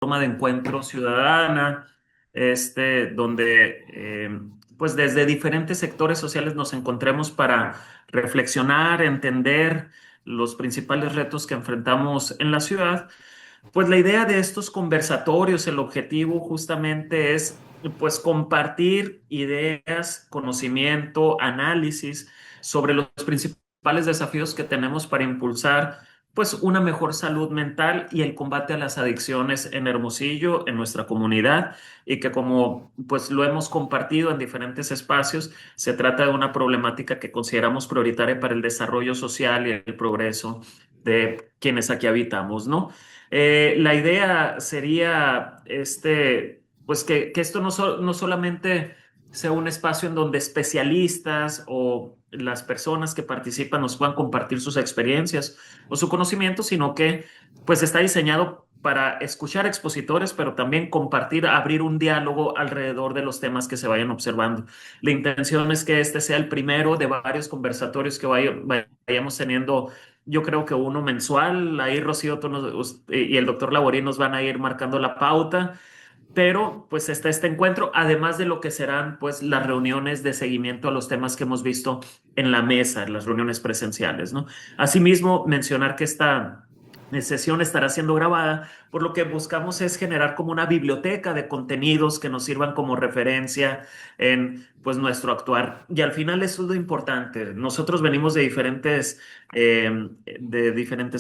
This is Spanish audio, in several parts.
de encuentro ciudadana, donde pues desde diferentes sectores sociales nos encontremos para reflexionar, entender los principales retos que enfrentamos en la ciudad. Pues la idea de estos conversatorios, el objetivo justamente es pues compartir ideas, conocimiento, análisis sobre los principales desafíos que tenemos para impulsar pues una mejor salud mental y el combate a las adicciones en Hermosillo, en nuestra comunidad, y que como pues lo hemos compartido en diferentes espacios, se trata de una problemática que consideramos prioritaria para el desarrollo social y el progreso de quienes aquí habitamos, ¿no? La idea sería pues que esto no solamente sea un espacio en donde especialistas o las personas que participan nos puedan compartir sus experiencias o su conocimiento, sino que pues está diseñado para escuchar expositores, pero también compartir, abrir un diálogo alrededor de los temas que se vayan observando. La intención es que este sea el primero de varios conversatorios que vayamos teniendo. Yo creo que uno mensual, ahí Rocío y el doctor Laborín nos van a ir marcando la pauta, pero pues está este encuentro, además de lo que serán pues las reuniones de seguimiento a los temas que hemos visto en la mesa, en las reuniones presenciales, ¿no? Asimismo, mencionar que esta sesión estará siendo grabada, por lo que buscamos es generar como una biblioteca de contenidos que nos sirvan como referencia en pues nuestro actuar. Y al final eso es lo importante. Nosotros venimos de diferentes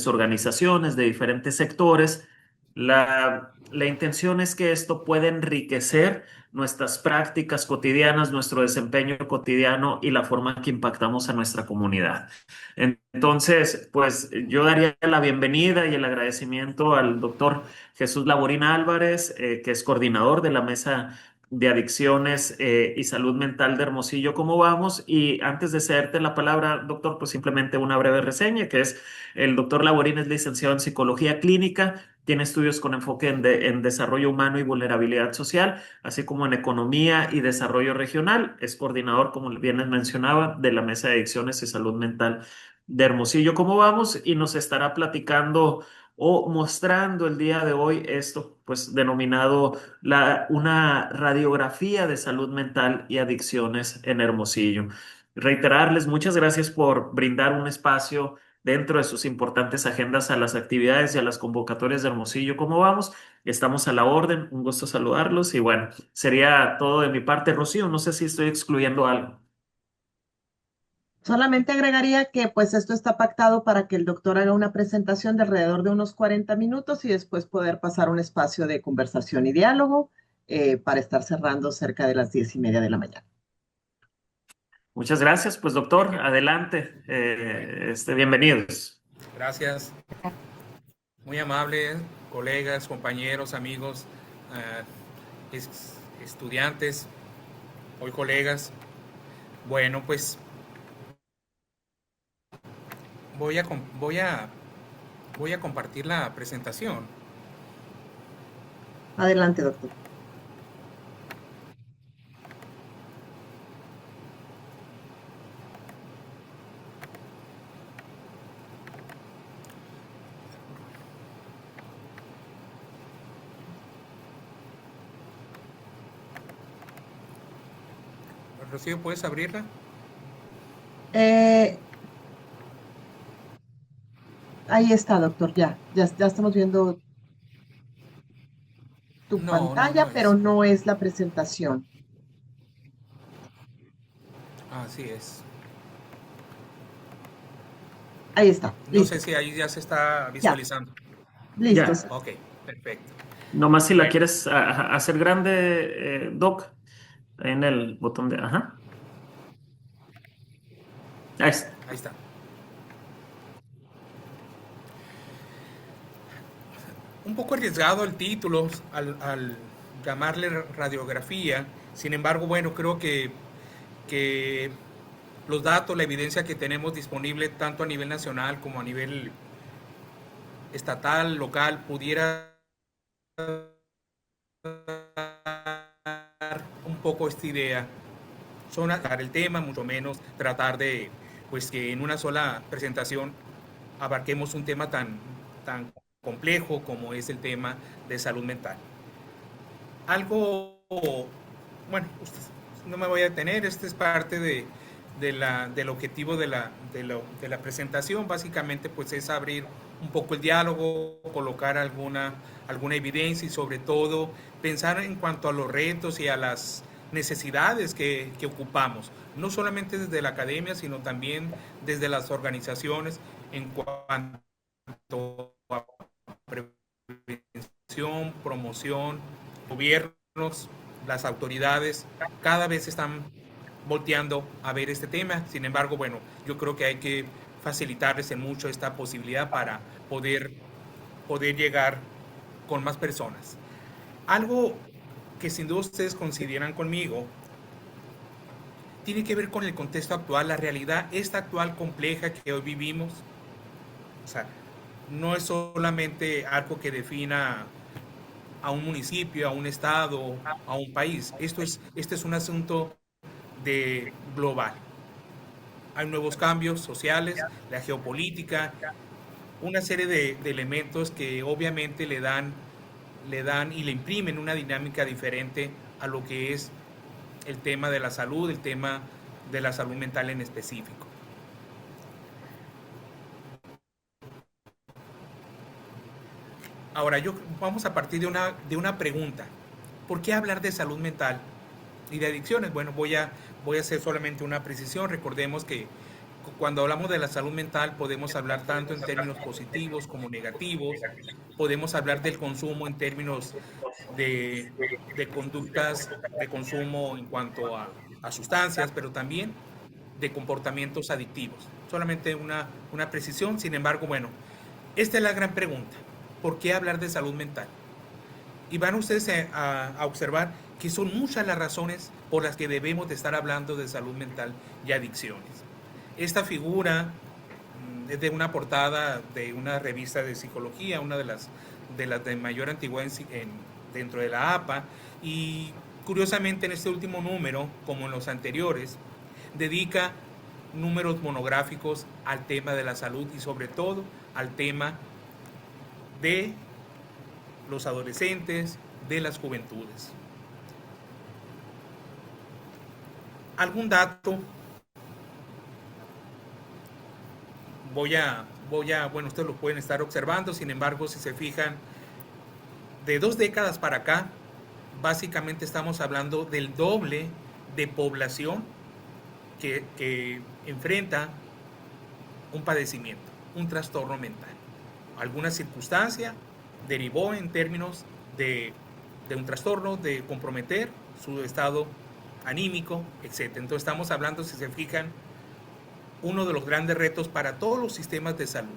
organizaciones, de diferentes sectores. La intención es que esto pueda enriquecer nuestras prácticas cotidianas, nuestro desempeño cotidiano y la forma que impactamos a nuestra comunidad. Entonces, pues yo daría la bienvenida y el agradecimiento al doctor Jesús Laborín Álvarez, que es coordinador de la Mesa de Adicciones y Salud Mental de Hermosillo. ¿Cómo vamos? Y antes de cederte la palabra, doctor, pues simplemente una breve reseña, que es el doctor Laborín es licenciado en Psicología Clínica, tiene estudios con enfoque en desarrollo humano y vulnerabilidad social, así como en economía y desarrollo regional. Es coordinador, como bien les mencionaba, de la Mesa de Adicciones y Salud Mental de Hermosillo. ¿Cómo vamos? Y nos estará platicando o mostrando el día de hoy esto, pues denominado una radiografía de salud mental y adicciones en Hermosillo. Reiterarles muchas gracias por brindar un espacio dentro de sus importantes agendas a las actividades y a las convocatorias de Hermosillo. ¿Cómo vamos? Estamos a la orden, un gusto saludarlos y bueno, sería todo de mi parte, Rocío. No sé si estoy excluyendo algo. Solamente agregaría que pues esto está pactado para que el doctor haga una presentación de alrededor de unos 40 minutos y después poder pasar un espacio de conversación y diálogo para estar cerrando cerca de las 10:30 de la mañana. Muchas gracias, pues doctor, adelante. Bienvenidos. Gracias, muy amable, colegas, compañeros, amigos, estudiantes, hoy colegas. Bueno, pues voy a, com- voy a compartir la presentación. Adelante, doctor. Rocío, ¿puedes abrirla? Eh, Ahí está, doctor, ya estamos viendo tu No, no, no pantalla, pero es. no es la presentación. Así es. Ahí está, No sé listo. si ahí ya se está Ya, visualizando. listos. Ya, Ok, perfecto. nomás si la Bueno, quieres hacer grande, Doc, en el botón de, ajá. Ahí está. ahí está. Un poco arriesgado el título al llamarle radiografía. Sin embargo, bueno, creo que los datos, la evidencia que tenemos disponible tanto a nivel nacional como a nivel estatal, local, pudiera dar un poco esta idea. Son tratar el tema, mucho menos tratar de, pues que en una sola presentación abarquemos un tema tan complejo como es el tema de salud mental. Algo, bueno, no me voy a detener, este es parte del objetivo de la presentación. Básicamente pues es abrir un poco el diálogo, colocar alguna evidencia y sobre todo pensar en cuanto a los retos y a las necesidades que ocupamos, no solamente desde la academia, sino también desde las organizaciones en cuanto a prevención, promoción, gobiernos, las autoridades, cada vez están volteando a ver este tema. Sin embargo, bueno, yo creo que hay que facilitarles en mucho esta posibilidad para poder llegar con más personas. Algo que sin duda ustedes consideran conmigo tiene que ver con el contexto actual, la realidad esta actual compleja que hoy vivimos. O sea, no es solamente algo que defina a un municipio, a un estado, a un país. Este es un asunto global. Hay nuevos cambios sociales, la geopolítica, una serie de elementos que obviamente le dan y le imprimen una dinámica diferente a lo que es el tema de la salud, el tema de la salud mental en específico. Ahora, vamos a partir de una pregunta. ¿Por qué hablar de salud mental y de adicciones? Bueno, voy a hacer solamente una precisión. Recordemos que cuando hablamos de la salud mental podemos hablar tanto en términos positivos como negativos. Podemos hablar del consumo en términos de conductas de consumo en cuanto a sustancias, pero también de comportamientos adictivos. Solamente una precisión. Sin embargo, bueno, esta es la gran pregunta. ¿Por qué hablar de salud mental? Y van ustedes a observar que son muchas las razones por las que debemos de estar hablando de salud mental y adicciones. Esta figura es de una portada de una revista de psicología, una de las de mayor antigüedad dentro de la APA, y curiosamente en este último número, como en los anteriores, dedica números monográficos al tema de la salud y sobre todo al tema de los adolescentes, de las juventudes. ¿Algún dato? Bueno, ustedes lo pueden estar observando, sin embargo, si se fijan, de 2 décadas para acá, básicamente estamos hablando del doble de población que enfrenta un padecimiento, un trastorno mental. Alguna circunstancia derivó en términos de un trastorno, de comprometer su estado anímico, etc. Entonces estamos hablando, si se fijan, uno de los grandes retos para todos los sistemas de salud.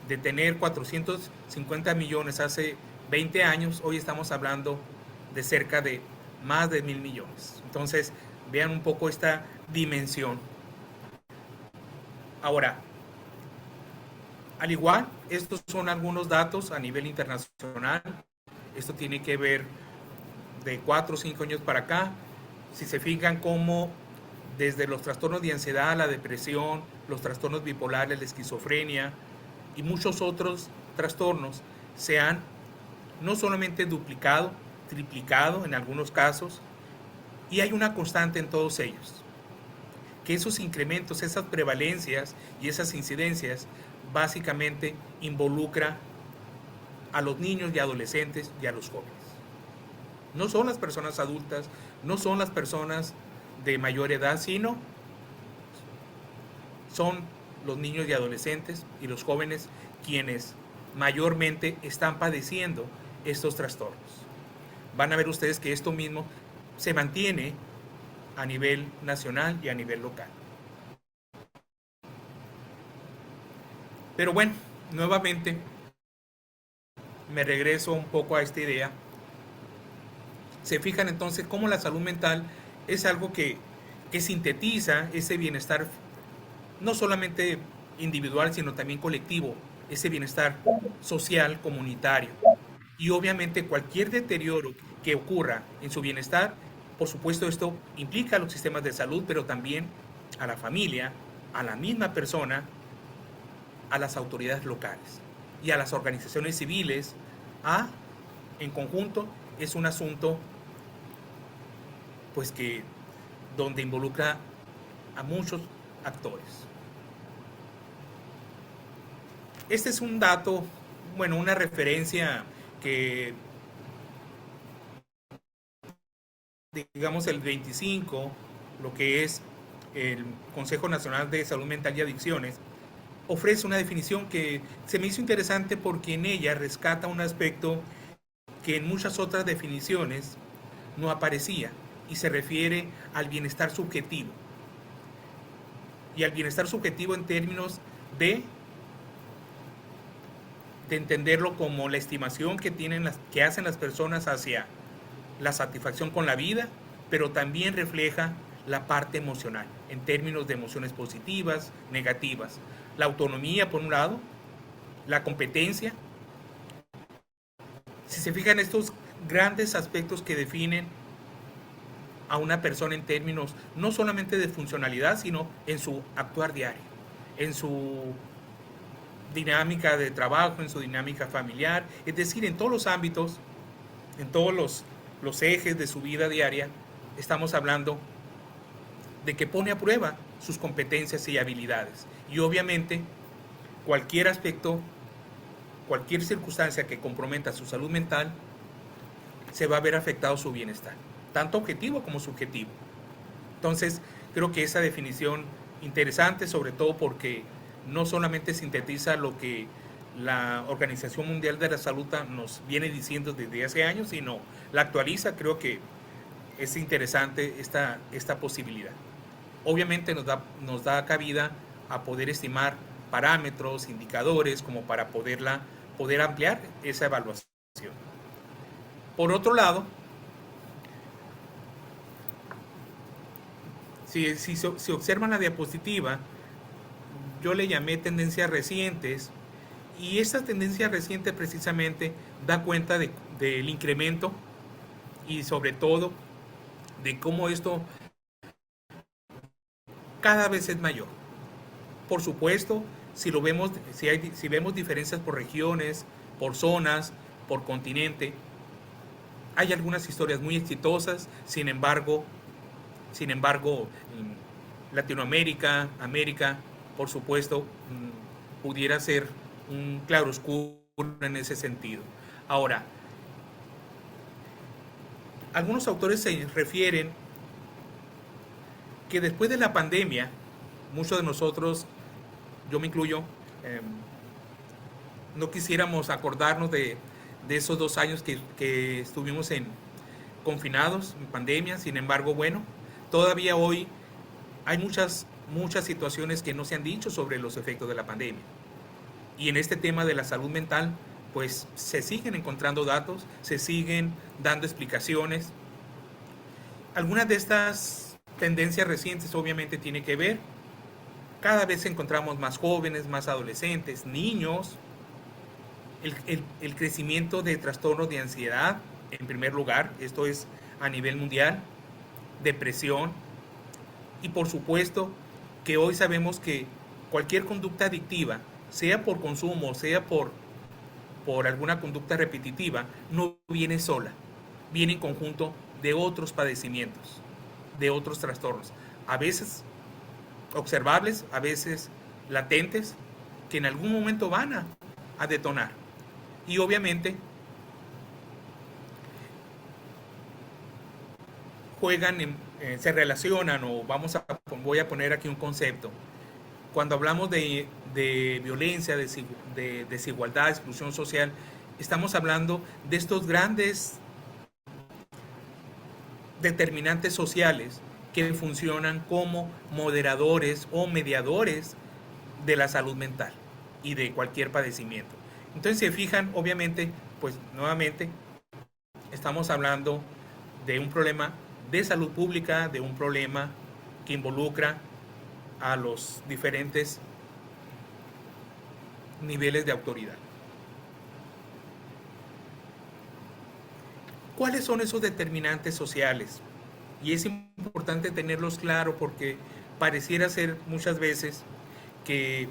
De tener 450 millones hace 20 años, hoy estamos hablando de cerca de más de 1,000 millones. Entonces, vean un poco esta dimensión. Ahora, al igual, estos son algunos datos a nivel internacional. Esto tiene que ver de 4 o 5 años para acá. Si se fijan cómo desde los trastornos de ansiedad, la depresión, los trastornos bipolares, la esquizofrenia y muchos otros trastornos se han no solamente duplicado, triplicado en algunos casos, y hay una constante en todos ellos, que esos incrementos, esas prevalencias y esas incidencias básicamente involucra a los niños y adolescentes y a los jóvenes. No son las personas adultas, no son las personas de mayor edad, sino son los niños y adolescentes y los jóvenes quienes mayormente están padeciendo estos trastornos. Van a ver ustedes que esto mismo se mantiene a nivel nacional y a nivel local. Pero bueno, nuevamente me regreso un poco a esta idea. Se fijan entonces cómo la salud mental es algo que sintetiza ese bienestar no solamente individual, sino también colectivo, ese bienestar social, comunitario. Y obviamente cualquier deterioro que ocurra en su bienestar, por supuesto esto implica a los sistemas de salud, pero también a la familia, a la misma persona, a las autoridades locales. y a las organizaciones civiles en conjunto, es un asunto pues que donde involucra a muchos actores. Este es un dato, bueno, una referencia que, digamos, el 25, lo que es el Consejo Nacional de Salud Mental y Adicciones, ofrece una definición que se me hizo interesante porque en ella rescata un aspecto que en muchas otras definiciones no aparecía, y se refiere al bienestar subjetivo. Y al bienestar subjetivo en términos de entenderlo como la estimación que hacen las personas hacia la satisfacción con la vida, pero también refleja la parte emocional, en términos de emociones positivas, negativas. La autonomía, por un lado, la competencia. Si se fijan, estos grandes aspectos que definen a una persona en términos no solamente de funcionalidad, sino en su actuar diario, en su dinámica de trabajo, en su dinámica familiar, es decir, en todos los ámbitos, en todos los ejes de su vida diaria, estamos hablando de que pone a prueba sus competencias y habilidades. Y obviamente, cualquier aspecto, cualquier circunstancia que comprometa su salud mental, se va a ver afectado su bienestar, tanto objetivo como subjetivo. Entonces, creo que esa definición interesante, sobre todo porque no solamente sintetiza lo que la Organización Mundial de la Salud nos viene diciendo desde hace años, sino la actualiza. Creo que es interesante esta posibilidad. Obviamente nos da cabida a poder estimar parámetros, indicadores, como para poder ampliar esa evaluación. Por otro lado, si observan la diapositiva, yo le llamé tendencias recientes, y esta tendencia reciente precisamente da cuenta del incremento y sobre todo de cómo esto cada vez es mayor. Por supuesto, si vemos diferencias por regiones, por zonas, por continente, hay algunas historias muy exitosas. Sin embargo, Latinoamérica, América, por supuesto, pudiera ser un claroscuro en ese sentido. Ahora, algunos autores se refieren que después de la pandemia, muchos de nosotros, yo me incluyo, no quisiéramos acordarnos de esos 2 años que estuvimos confinados en pandemia. Sin embargo, bueno, todavía hoy hay muchas situaciones que no se han dicho sobre los efectos de la pandemia. Y en este tema de la salud mental, pues se siguen encontrando datos, se siguen dando explicaciones. Algunas de estas tendencias recientes obviamente tienen que ver, cada vez encontramos más jóvenes, más adolescentes, niños, el crecimiento de trastornos de ansiedad, en primer lugar, esto es a nivel mundial, depresión, y por supuesto que hoy sabemos que cualquier conducta adictiva, sea por consumo, sea por alguna conducta repetitiva, no viene sola, viene en conjunto de otros padecimientos, de otros trastornos, a veces observables, a veces latentes, que en algún momento van a detonar. Y obviamente se relacionan, o voy a poner aquí un concepto. Cuando hablamos de violencia, de desigualdad, exclusión social, estamos hablando de estos grandes determinantes sociales que funcionan como moderadores o mediadores de la salud mental y de cualquier padecimiento. Entonces, si se fijan, obviamente, pues nuevamente estamos hablando de un problema de salud pública, de un problema que involucra a los diferentes niveles de autoridad. ¿Cuáles son esos determinantes sociales? Y es importante tenerlos claros porque pareciera ser muchas veces que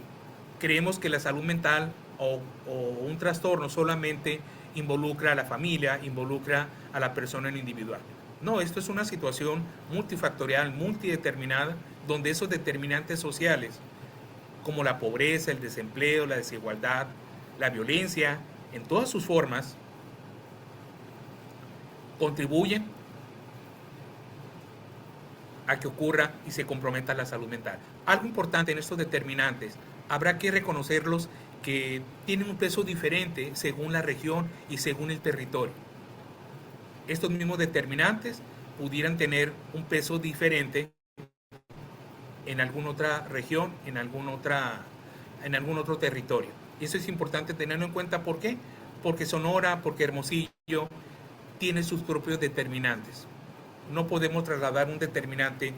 creemos que la salud mental o un trastorno solamente involucra a la familia, involucra a la persona en individual. No, esto es una situación multifactorial, multideterminada, donde esos determinantes sociales, como la pobreza, el desempleo, la desigualdad, la violencia, en todas sus formas, contribuyen a que ocurra y se comprometa la salud mental. Algo importante en estos determinantes, habrá que reconocerlos que tienen un peso diferente según la región y según el territorio. Estos mismos determinantes pudieran tener un peso diferente en alguna otra región, en algún otro territorio. Y eso es importante tenerlo en cuenta. ¿Por qué? Porque Sonora, porque Hermosillo tiene sus propios determinantes. No podemos trasladar un determinante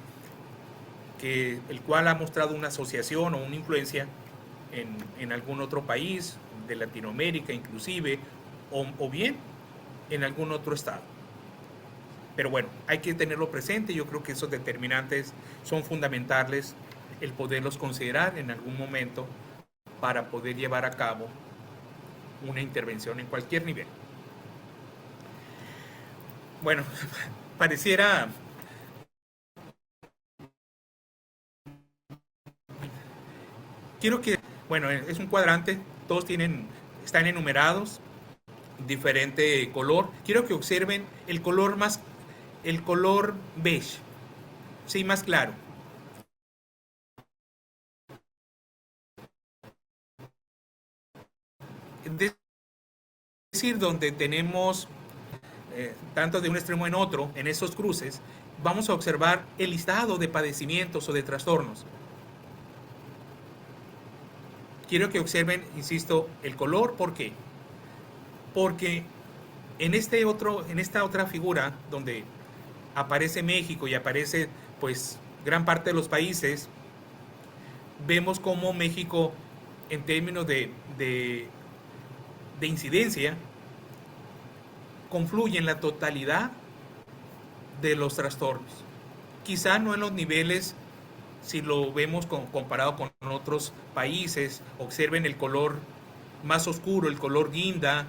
el cual ha mostrado una asociación o una influencia en algún otro país de Latinoamérica inclusive, o bien en algún otro estado. Pero bueno, hay que tenerlo presente. Yo creo que esos determinantes son fundamentales el poderlos considerar en algún momento para poder llevar a cabo una intervención en cualquier nivel. Bueno, pareciera... Quiero que, bueno, es un cuadrante, todos están enumerados, diferente color. Quiero que observen el color beige, sí, más claro. Es decir, donde tenemos tanto de un extremo en otro, en esos cruces, vamos a observar el listado de padecimientos o de trastornos. Quiero que observen, insisto, el color. ¿Por qué? Porque en esta otra figura donde aparece México y aparece pues gran parte de los países, vemos cómo México en términos de incidencia confluye en la totalidad de los trastornos. Quizá no en los niveles, si lo vemos comparado con otros países. Observen el color más oscuro, el color guinda.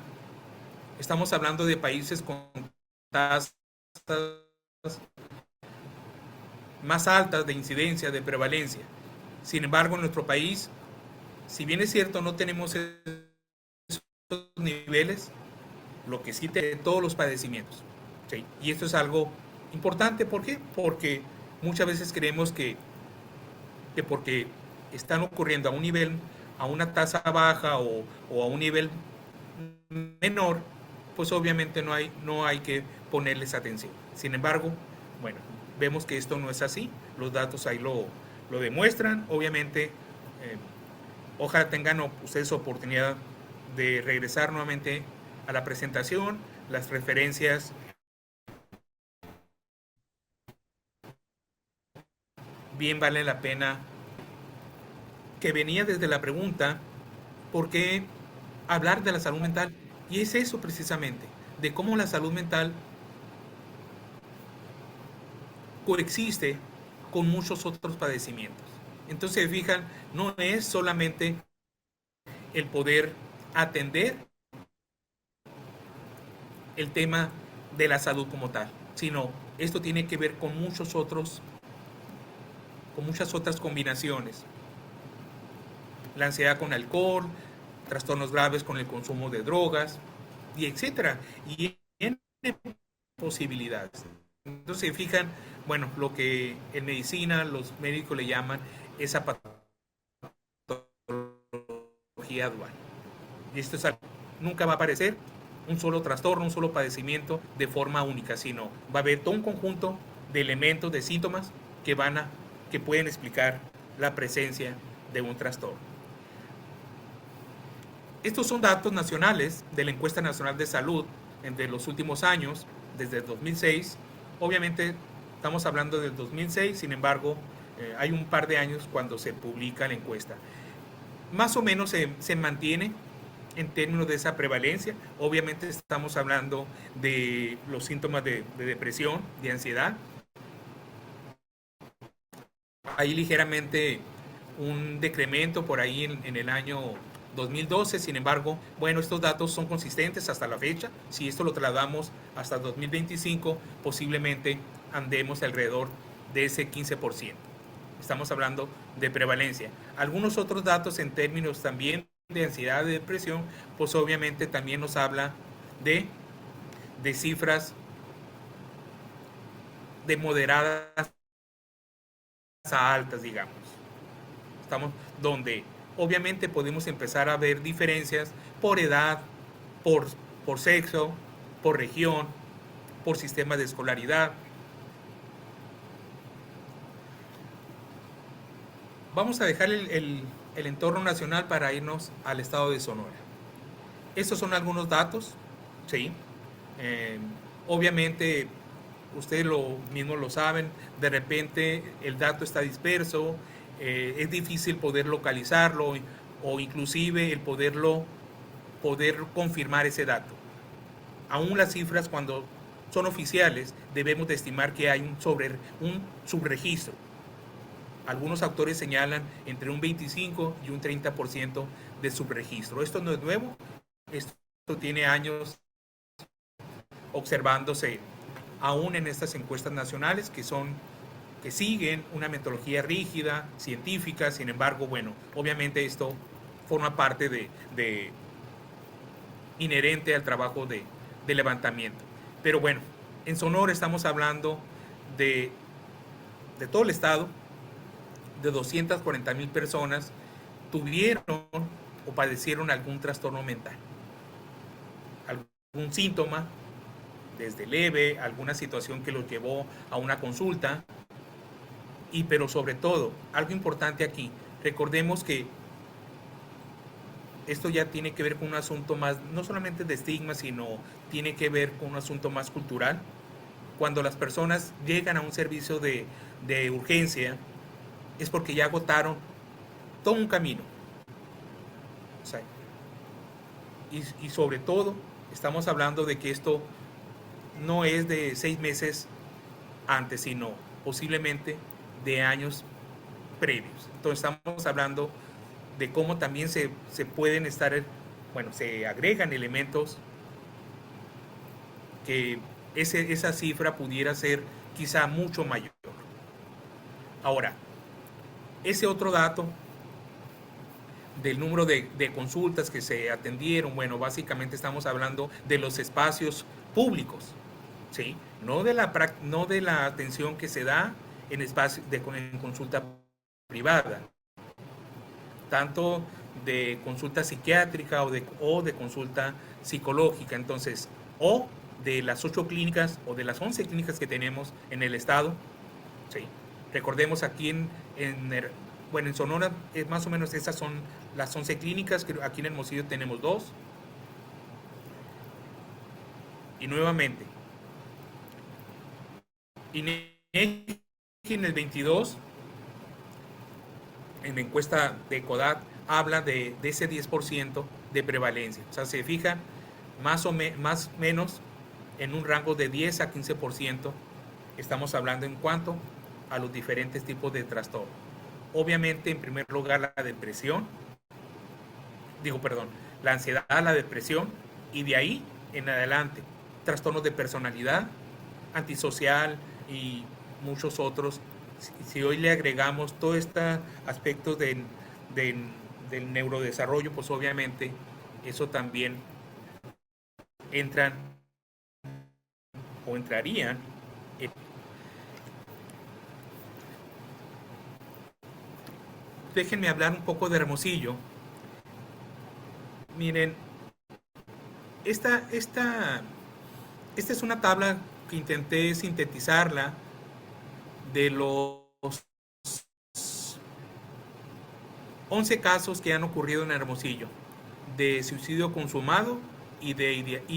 Estamos hablando de países con tasas más altas de incidencia, de prevalencia. Sin embargo, en nuestro país, si bien es cierto, no tenemos esos niveles, lo que sí tiene todos los padecimientos. ¿Sí? Y esto es algo importante. ¿Por qué? Porque muchas veces creemos que porque están ocurriendo a un nivel, a una tasa baja o a un nivel menor, pues obviamente no hay que ponerles atención. Sin embargo, bueno, vemos que esto no es así. Los datos ahí lo demuestran. Obviamente, ojalá tengan ustedes oportunidad de regresar nuevamente a la presentación. Las referencias bien vale la pena, que venía desde la pregunta, ¿por qué hablar de la salud mental? Y es eso precisamente, de cómo la salud mental coexiste con muchos otros padecimientos. Entonces, fijan, no es solamente el poder atender el tema de la salud como tal, sino esto tiene que ver con muchas otras combinaciones. La ansiedad con alcohol, trastornos graves con el consumo de drogas, y etcétera. Y tiene posibilidades. Entonces, fijan, bueno, lo que en medicina los médicos le llaman esa patología dual. Y esto es algo, nunca va a aparecer un solo trastorno, un solo padecimiento de forma única, sino va a haber todo un conjunto de elementos, de síntomas que pueden explicar la presencia de un trastorno. Estos son datos nacionales de la Encuesta Nacional de Salud de los últimos años, desde el 2006. Obviamente estamos hablando del 2006, sin embargo, hay un par de años cuando se publica la encuesta. Más o menos se mantiene en términos de esa prevalencia. Obviamente estamos hablando de los síntomas de depresión, de ansiedad. Hay ligeramente un decremento por ahí en el año 2012. Sin embargo, bueno, estos datos son consistentes hasta la fecha. Si esto lo trasladamos hasta 2025, posiblemente andemos alrededor de ese 15%. Estamos hablando de prevalencia. Algunos otros datos en términos también de ansiedad, de depresión, pues obviamente también nos habla de cifras de moderadas a altas, digamos. Estamos donde obviamente podemos empezar a ver diferencias por edad, por sexo, por región, por sistema de escolaridad. Vamos a dejar el entorno nacional para irnos al estado de Sonora. Estos son algunos datos, ¿sí? Obviamente, ustedes mismos lo saben, de repente el dato está disperso, es difícil poder localizarlo o inclusive el poder confirmar ese dato. Aún las cifras, cuando son oficiales, debemos de estimar que hay un subregistro. Algunos autores señalan entre un 25 y un 30% de subregistro. Esto no es nuevo, esto tiene años observándose aún en estas encuestas nacionales que siguen una metodología rígida, científica. Sin embargo, bueno, obviamente esto forma parte de inherente al trabajo de levantamiento. Pero bueno, en Sonora estamos hablando de todo el estado, de 240,000 personas tuvieron o padecieron algún trastorno mental, algún síntoma, desde leve, alguna situación que los llevó a una consulta, pero sobre todo, algo importante aquí, recordemos que esto ya tiene que ver con un asunto más, no solamente de estigma, sino tiene que ver con un asunto más cultural. Cuando las personas llegan a un servicio de urgencia, es porque ya agotaron todo un camino. O sea, y sobre todo, estamos hablando de que esto no es de 6 meses antes, sino posiblemente de años previos. Entonces estamos hablando de cómo también se pueden estar, bueno, se agregan elementos que esa cifra pudiera ser quizá mucho mayor. Ahora, ese otro dato del número de consultas que se atendieron, bueno, básicamente estamos hablando de los espacios públicos, ¿sí? No de la atención que se da en consulta privada, tanto de consulta psiquiátrica o de consulta psicológica. Entonces, o de las 8 clínicas o de las 11 clínicas que tenemos en el estado, ¿sí? Recordemos aquí en Sonora, más o menos esas son las 11 clínicas, que aquí en Hermosillo tenemos 2. Y nuevamente, INEGI en el 22, en la encuesta de CODAT, habla de ese 10% de prevalencia. O sea, se fija más o menos en un rango de 10 a 15%. Estamos hablando en cuanto a los diferentes tipos de trastorno. Obviamente, en primer lugar, la ansiedad, la depresión, y de ahí en adelante, trastornos de personalidad, antisocial y muchos otros. Si hoy le agregamos todo este aspecto del neurodesarrollo, pues obviamente eso también entrarían en... Déjenme hablar un poco de Hermosillo. Miren, esta es una tabla que intenté sintetizarla de los 11 casos que han ocurrido en Hermosillo de suicidio consumado y de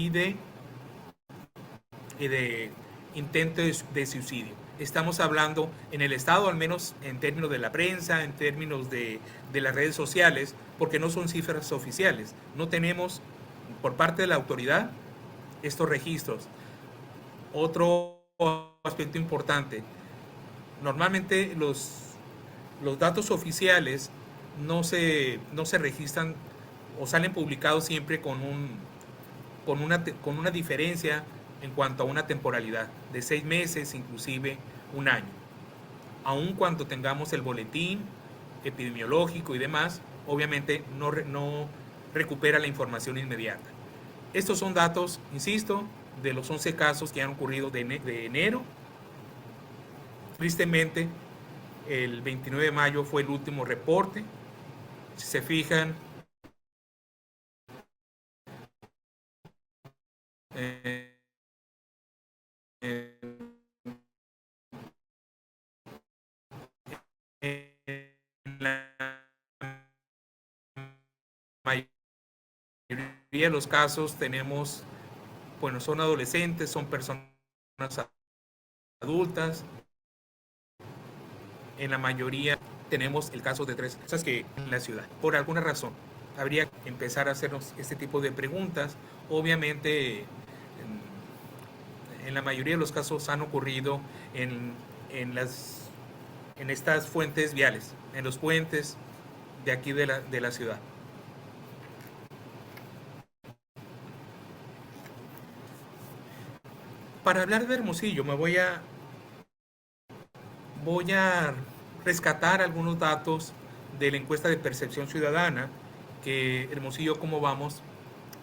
intento de suicidio. Estamos hablando en el estado, al menos en términos de la prensa, en términos de las redes sociales, porque no son cifras oficiales. No tenemos por parte de la autoridad estos registros. Otro aspecto importante, normalmente los datos oficiales no se registran o salen publicados siempre con una diferencia en cuanto a una temporalidad de 6 meses, inclusive un año. Aun cuando tengamos el boletín epidemiológico y demás, obviamente no recupera la información inmediata. Estos son datos, insisto, de los 11 casos que han ocurrido de enero. Tristemente, el 29 de mayo fue el último reporte. Si se fijan, en la mayoría de los casos tenemos, bueno, son adolescentes, son personas adultas. En la mayoría tenemos el caso de 3 cosas que en la ciudad. Por alguna razón, habría que empezar a hacernos este tipo de preguntas. Obviamente, en la mayoría de los casos han ocurrido en estas fuentes viales, en los puentes de aquí de la ciudad. Para hablar de Hermosillo, voy a rescatar algunos datos de la encuesta de percepción ciudadana que Hermosillo, como vamos,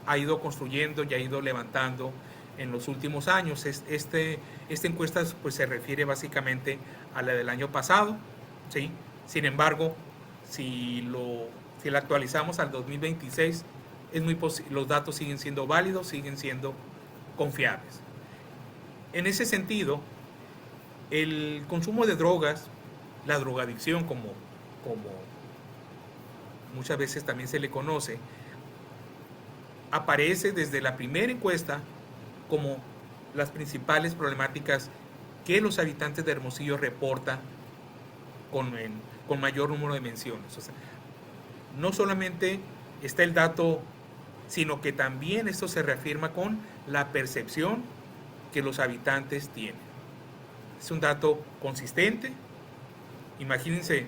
ha ido construyendo y ha ido levantando en los últimos años. Esta encuesta pues, se refiere básicamente a la del año pasado, ¿sí? Sin embargo, si la actualizamos al 2026, los datos siguen siendo válidos, siguen siendo confiables. En ese sentido, el consumo de drogas, la drogadicción, como muchas veces también se le conoce, aparece desde la primera encuesta como las principales problemáticas que los habitantes de Hermosillo reportan con mayor número de menciones. O sea, no solamente está el dato, sino que también esto se reafirma con la percepción que los habitantes tienen. Es un dato consistente. Imagínense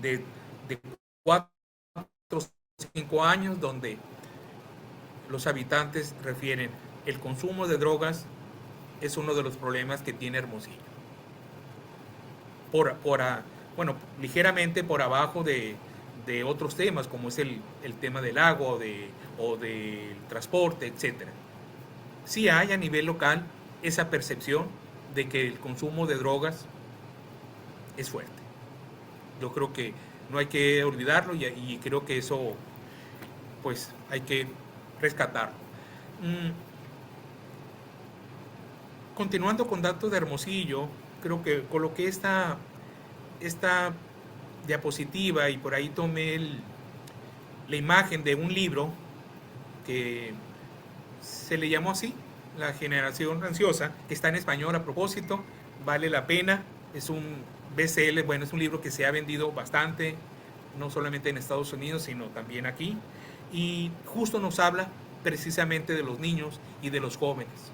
de 4 o 5 años donde los habitantes refieren el consumo de drogas es uno de los problemas que tiene Hermosillo. Bueno, ligeramente por abajo de otros temas como es el tema del agua o del transporte, etc. Sí hay a nivel local esa percepción de que el consumo de drogas es fuerte. Yo creo que no hay que olvidarlo y creo que eso pues hay que rescatarlo. Continuando con datos de Hermosillo, creo que coloqué esta diapositiva y por ahí tomé la imagen de un libro que se le llamó así, La Generación Ansiosa, que está en español a propósito, vale la pena, es un bestseller, bueno, es un libro que se ha vendido bastante, no solamente en Estados Unidos, sino también aquí, y justo nos habla precisamente de los niños y de los jóvenes.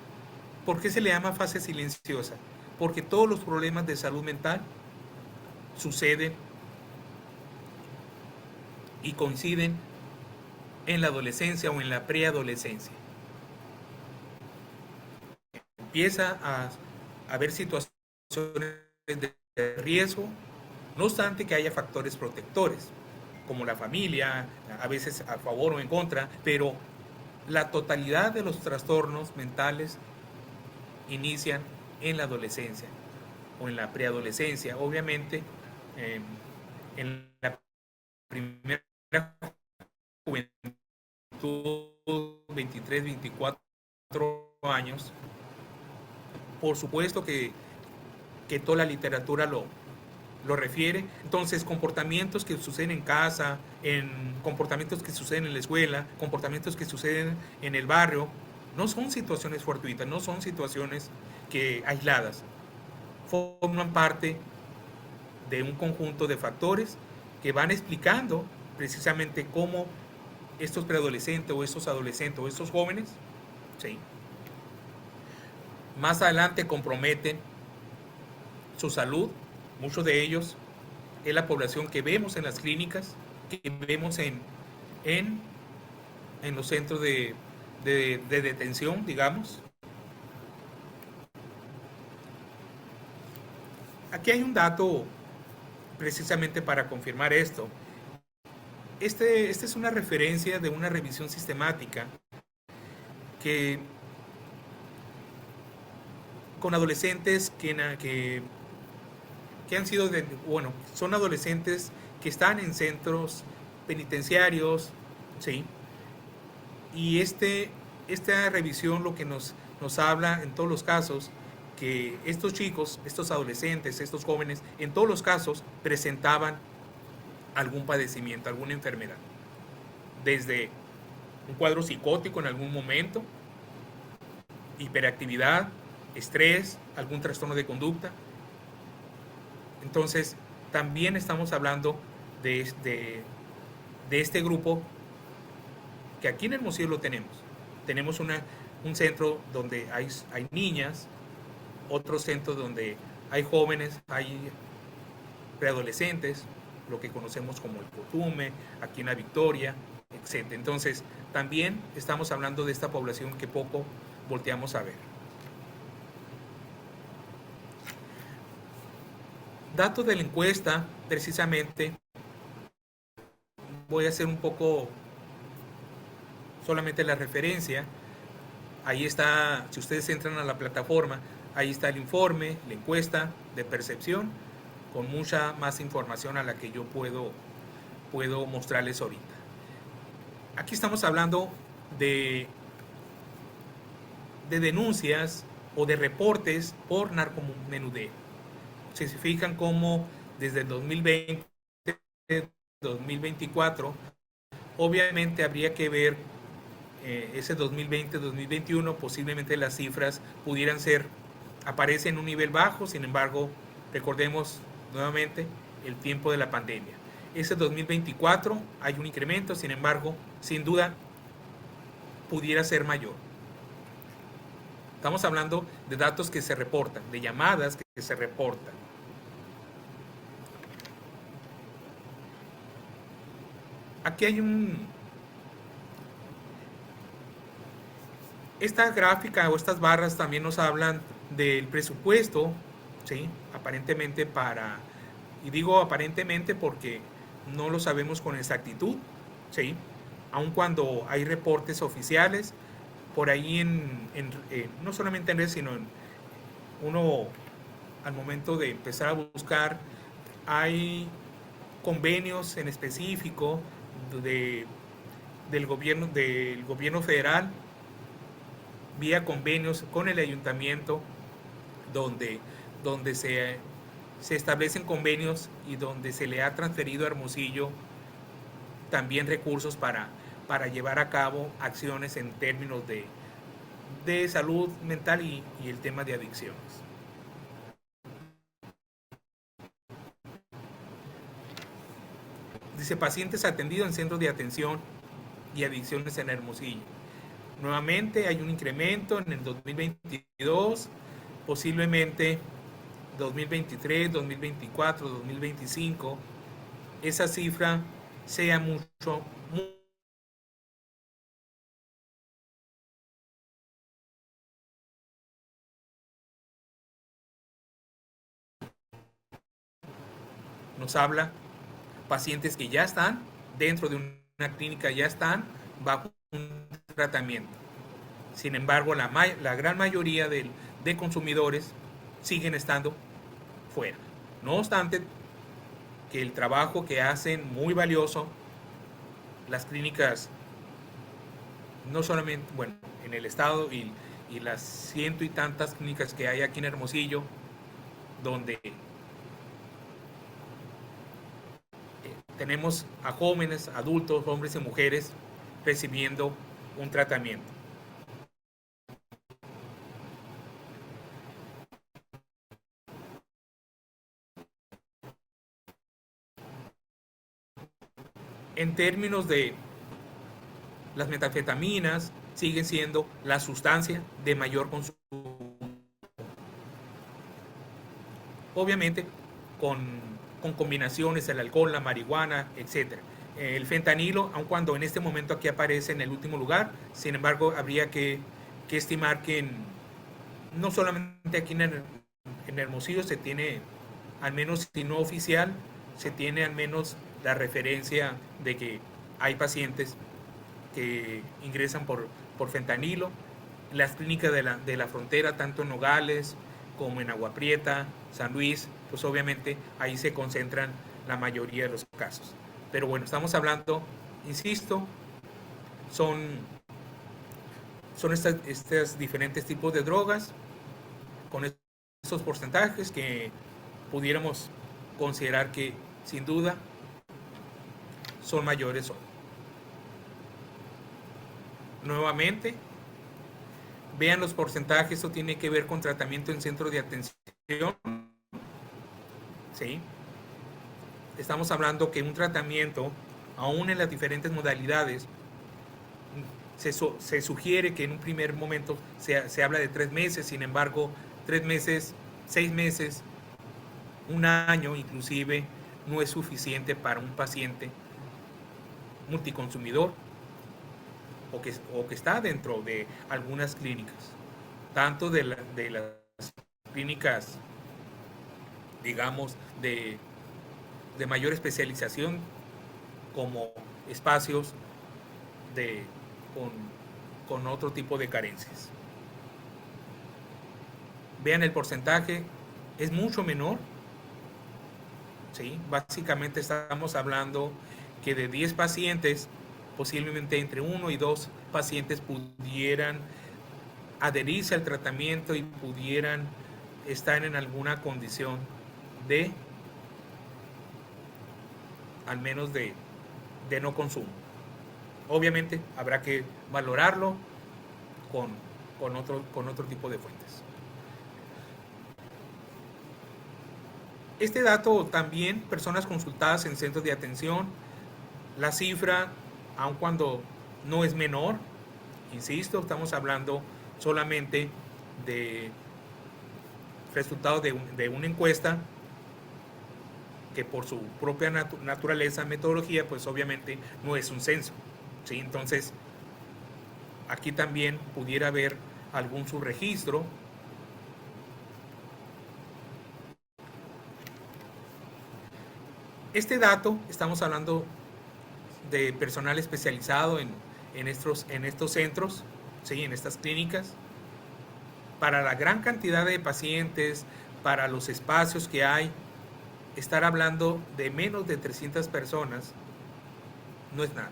¿Por qué se le llama fase silenciosa? Porque todos los problemas de salud mental suceden y coinciden en la adolescencia o en la preadolescencia. Empieza a haber situaciones de riesgo, no obstante que haya factores protectores, como la familia, a veces a favor o en contra, pero la totalidad de los trastornos mentales inician en la adolescencia o en la preadolescencia. Obviamente, en la primera juventud, 23, 24 años, por supuesto que toda la literatura lo refiere. Entonces, comportamientos que suceden en casa, comportamientos que suceden en la escuela, comportamientos que suceden en el barrio, no son situaciones fortuitas, no son situaciones aisladas. Forman parte de un conjunto de factores que van explicando precisamente cómo estos preadolescentes o estos adolescentes o estos jóvenes, ¿sí?, más adelante comprometen su salud. Muchos de ellos es la población que vemos en las clínicas, que vemos en en los centros de detención, digamos. Aquí hay un dato precisamente para confirmar esto. Este es una referencia de una revisión sistemática que con adolescentes que han sido, bueno, son adolescentes que están en centros penitenciarios, ¿sí? Y esta revisión lo que nos habla en todos los casos, que estos chicos, estos adolescentes, estos jóvenes, en todos los casos presentaban algún padecimiento, alguna enfermedad. Desde un cuadro psicótico en algún momento, hiperactividad, estrés, algún trastorno de conducta. Entonces, también estamos hablando de este grupo que aquí en Hermosillo lo tenemos. Tenemos un centro donde hay niñas, otro centro donde hay jóvenes, hay preadolescentes, lo que conocemos como el Cotume, aquí en la Victoria, etc. Entonces, también estamos hablando de esta población que poco volteamos a ver. Datos de la encuesta, precisamente, voy a hacer un poco solamente la referencia. Ahí está, si ustedes entran a la plataforma, ahí está el informe, la encuesta de percepción, con mucha más información a la que yo puedo mostrarles ahorita. Aquí estamos hablando de denuncias o de reportes por narcomenudeo. Se fijan cómo desde el 2020, 2024, obviamente habría que ver ese 2020-2021, posiblemente las cifras pudieran aparecen en un nivel bajo, sin embargo, recordemos nuevamente el tiempo de la pandemia. Ese 2024 hay un incremento, sin embargo, sin duda pudiera ser mayor. Estamos hablando de datos que se reportan, de llamadas que se reportan. Aquí hay esta gráfica o estas barras también nos hablan del presupuesto, ¿sí? Aparentemente y digo aparentemente porque no lo sabemos con exactitud, ¿sí? Aun cuando hay reportes oficiales, por ahí no solamente en redes, sino uno al momento de empezar a buscar, hay convenios en específico del gobierno federal, vía convenios con el ayuntamiento, donde se establecen convenios y donde se le ha transferido a Hermosillo también recursos para llevar a cabo acciones en términos de salud mental y el tema de adicciones. Dice, pacientes atendidos en centros de atención y adicciones en Hermosillo. Nuevamente hay un incremento en el 2022, posiblemente 2023, 2024, 2025, esa cifra sea mucho. Nos habla pacientes que ya están dentro de una clínica, ya están bajo un tratamiento. Sin embargo, la gran mayoría de consumidores siguen estando fuera. No obstante, que el trabajo que hacen muy valioso las clínicas, no solamente, bueno, en el estado y las ciento y tantas clínicas que hay aquí en Hermosillo, donde tenemos a jóvenes, adultos, hombres y mujeres recibiendo un tratamiento. En términos de las metanfetaminas, siguen siendo la sustancia de mayor consumo. Obviamente con combinaciones, el alcohol, la marihuana, etc. El fentanilo, aun cuando en este momento aquí aparece en el último lugar, sin embargo, habría que estimar que no solamente aquí en Hermosillo se tiene, al menos si no oficial, se tiene al menos la referencia de que hay pacientes que ingresan por fentanilo. En las clínicas de la frontera, tanto en Nogales como en Agua Prieta, San Luis, pues obviamente ahí se concentran la mayoría de los casos. Pero bueno, estamos hablando, insisto, son estos diferentes tipos de drogas con estos porcentajes que pudiéramos considerar que sin duda son mayores hoy. Nuevamente, vean los porcentajes, esto tiene que ver con tratamiento en centro de atención. ¿Sí? Estamos hablando que un tratamiento, aún en las diferentes modalidades, se sugiere que en un primer momento se habla de 3 meses, sin embargo, 3 meses, 6 meses, un año inclusive, no es suficiente para un paciente multiconsumidor o que está dentro de algunas clínicas, tanto de las clínicas, digamos, de mayor especialización como espacios con otro tipo de carencias. Vean el porcentaje, es mucho menor. ¿Sí? Básicamente estamos hablando que de 10 pacientes, posiblemente entre 1 y 2 pacientes pudieran adherirse al tratamiento y pudieran estar en alguna condición de, al menos de no consumo. Obviamente habrá que valorarlo con otro tipo de fuentes. Este dato también, personas consultadas en centros de atención, la cifra, aun cuando no es menor, insisto, estamos hablando solamente de resultados de una encuesta que por su propia naturaleza, metodología, pues obviamente no es un censo, ¿sí? Entonces, aquí también pudiera haber algún subregistro. Este dato, estamos hablando de personal especializado en estos centros, ¿sí? En estas clínicas. Para la gran cantidad de pacientes, para los espacios que hay, estar hablando de menos de 300 personas no es nada.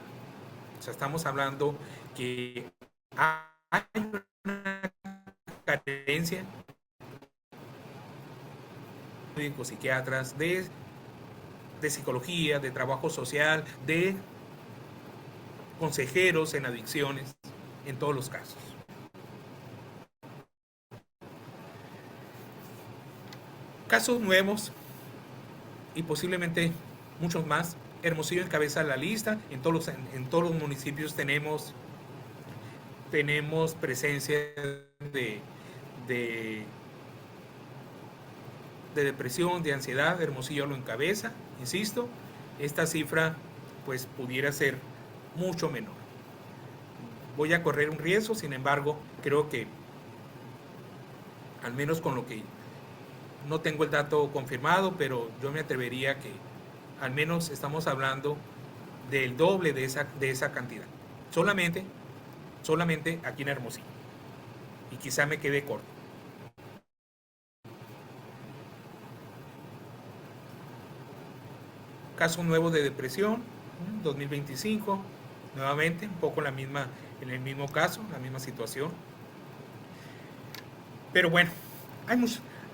O sea, estamos hablando que hay una carencia de médicos, psiquiatras, de psicología, de trabajo social, de consejeros en adicciones, en todos los casos. Casos nuevos y posiblemente muchos más. Hermosillo encabeza la lista. En todos los municipios tenemos presencia de depresión, de ansiedad. Hermosillo lo encabeza, insisto. Esta cifra pues pudiera ser mucho menor. Voy a correr un riesgo, sin embargo, creo que al menos con lo que no tengo el dato confirmado, pero yo me atrevería que al menos estamos hablando del doble de esa cantidad. Solamente aquí en Hermosillo. Y quizá me quede corto. Caso nuevo de depresión, 2025, nuevamente un poco en el mismo caso, la misma situación. Pero bueno,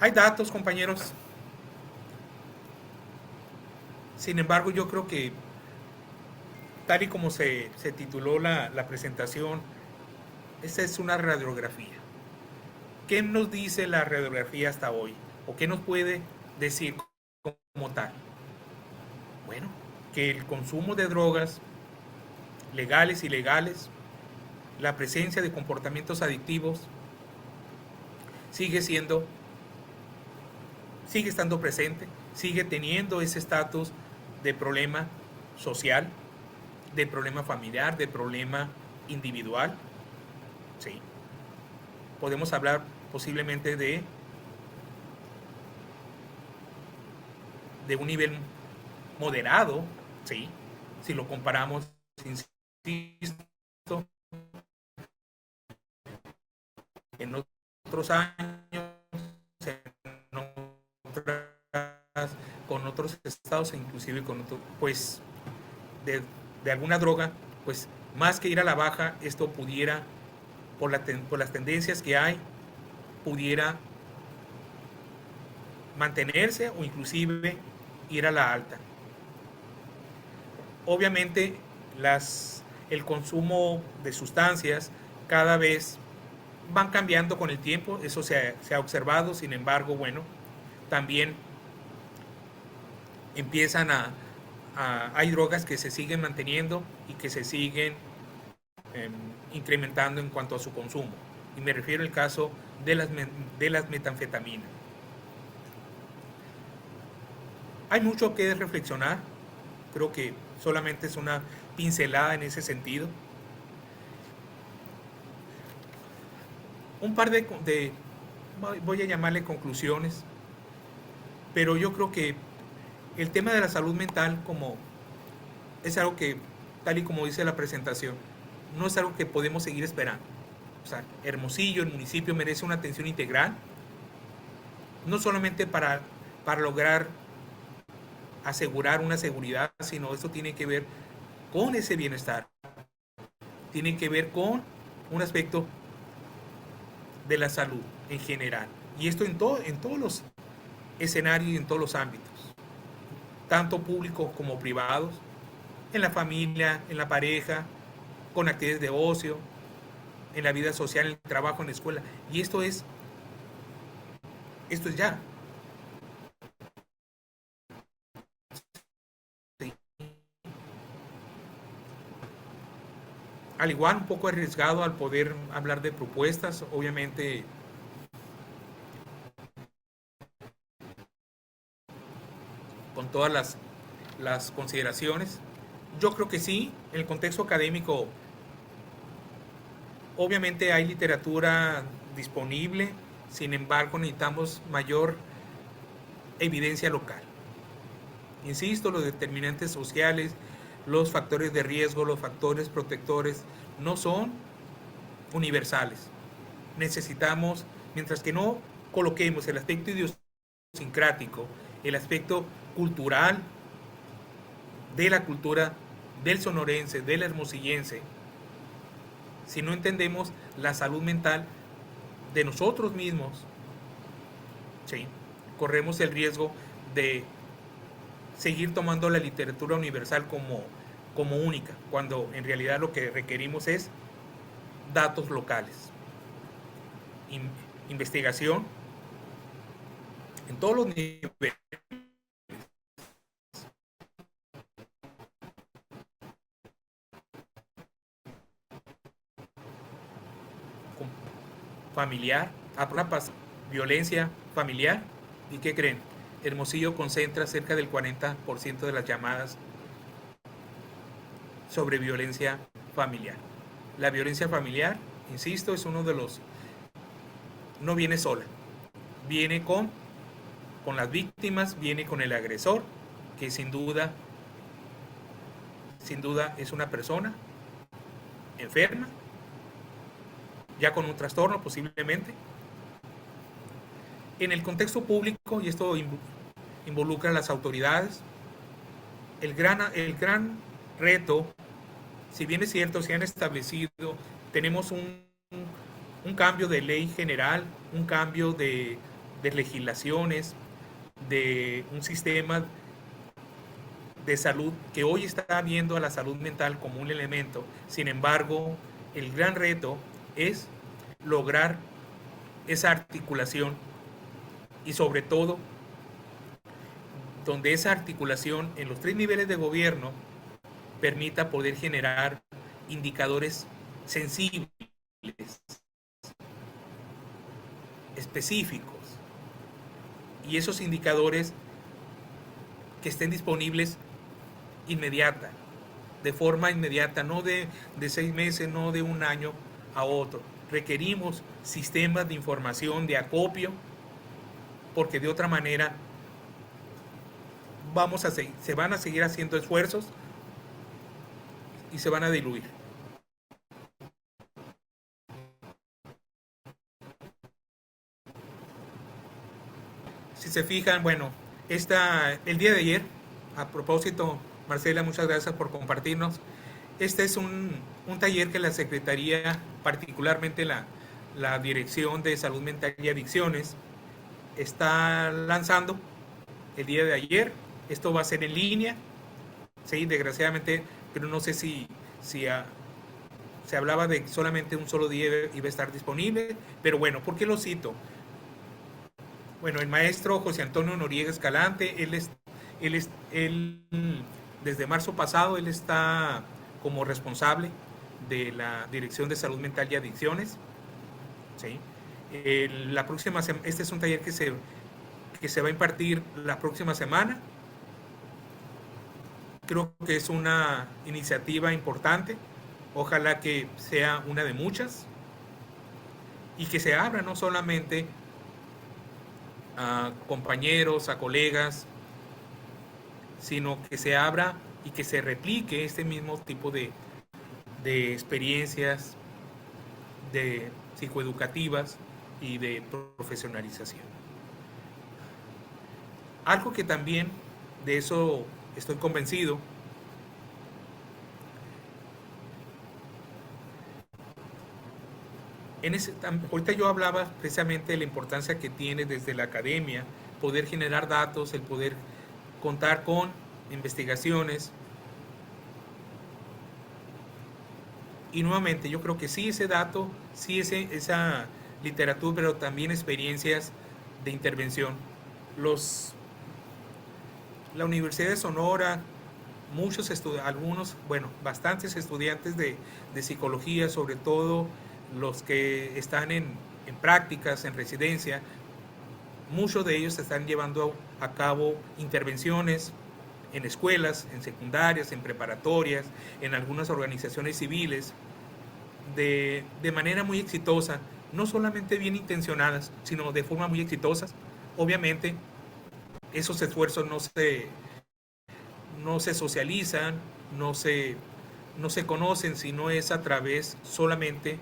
hay datos, compañeros. Sin embargo, yo creo que tal y como se tituló la presentación, esta es una radiografía. ¿Qué nos dice la radiografía hasta hoy? ¿O qué nos puede decir como tal? Bueno, que el consumo de drogas, legales y ilegales, la presencia de comportamientos adictivos, sigue estando presente, sigue teniendo ese estatus de problema social, de problema familiar, de problema individual. ¿Sí? Podemos hablar posiblemente de un nivel moderado, ¿sí? Si lo comparamos, insisto, en otros años, con otros estados e inclusive con otro, pues de alguna droga, pues más que ir a la baja, esto pudiera, por las tendencias que hay, pudiera mantenerse o inclusive ir a la alta. Obviamente el consumo de sustancias cada vez van cambiando con el tiempo, eso se ha observado. Sin embargo, bueno, también empiezan hay drogas que se siguen manteniendo y que se siguen incrementando en cuanto a su consumo. Y me refiero al caso de las metanfetaminas. Hay mucho que reflexionar, creo que solamente es una pincelada en ese sentido. Un par voy a llamarle conclusiones, pero yo creo que el tema de la salud mental es algo que, tal y como dice la presentación, no es algo que podemos seguir esperando. O sea, Hermosillo, el municipio, merece una atención integral, no solamente para lograr asegurar una seguridad, sino esto tiene que ver con ese bienestar, tiene que ver con un aspecto de la salud en general. Y esto en todos los escenarios y en todos los ámbitos, tanto públicos como privados, en la familia, en la pareja, con actividades de ocio, en la vida social, en el trabajo, en la escuela. Y esto es ya. Sí. Al igual, un poco arriesgado al poder hablar de propuestas, obviamente con todas las consideraciones. Yo creo que sí, en el contexto académico, obviamente hay literatura disponible, sin embargo necesitamos mayor evidencia local. Insisto, los determinantes sociales, los factores de riesgo, los factores protectores, no son universales. Necesitamos, mientras que no coloquemos el aspecto idiosincrático, el aspecto cultural, de la cultura del sonorense, del hermosillense, si no entendemos la salud mental de nosotros mismos, ¿sí?, corremos el riesgo de seguir tomando la literatura universal como única, cuando en realidad lo que requerimos es datos locales, investigación en todos los niveles, familiar, violencia familiar. ¿Y qué creen? Hermosillo concentra cerca del 40% de las llamadas sobre violencia familiar. La violencia familiar, insisto, es uno de los... no viene sola, viene con las víctimas, viene con el agresor, que sin duda es una persona enferma, ya con un trastorno posiblemente. En el contexto público, y esto involucra a las autoridades, el gran reto, si bien es cierto, se han establecido, tenemos un cambio de ley general, un cambio de legislaciones, de un sistema de salud que hoy está viendo a la salud mental como un elemento. Sin embargo, el gran reto es lograr esa articulación y sobre todo donde esa articulación en los 3 niveles de gobierno permita poder generar indicadores sensibles, específicos, y esos indicadores que estén disponibles de forma inmediata, no de 6 meses, no de un año a otro. Requerimos sistemas de información, de acopio, porque de otra manera se van a seguir haciendo esfuerzos y se van a diluir. Si se fijan, bueno, el día de ayer, a propósito, Marcela, muchas gracias por compartirnos. Este es un taller que la Secretaría, particularmente la Dirección de Salud Mental y Adicciones, está lanzando el día de ayer. Esto va a ser en línea, sí, desgraciadamente, pero no sé si se hablaba de solamente un solo día iba a estar disponible, pero bueno, ¿por qué lo cito? Bueno, el maestro José Antonio Noriega Escalante, él desde marzo pasado, él está como responsable de la Dirección de Salud Mental y Adicciones, ¿sí? Este es un taller que se va a impartir la próxima semana. Creo que es una iniciativa importante, ojalá que sea una de muchas y que se abra no solamente a compañeros, a colegas, sino que se abra y que se replique este mismo tipo de experiencias de psicoeducativas y de profesionalización. Algo que también, de eso estoy convencido, ahorita yo hablaba precisamente de la importancia que tiene desde la academia poder generar datos, el poder contar con investigaciones. Y nuevamente, yo creo que sí ese dato, sí esa literatura, pero también experiencias de intervención. La Universidad de Sonora, bastantes estudiantes de psicología, sobre todo los que están en prácticas, en residencia, muchos de ellos están llevando a cabo intervenciones en escuelas, en secundarias, en preparatorias, en algunas organizaciones civiles, de manera muy exitosa, no solamente bien intencionadas, sino de forma muy exitosa. Obviamente, esos esfuerzos no se socializan, no se conocen, sino es a través solamente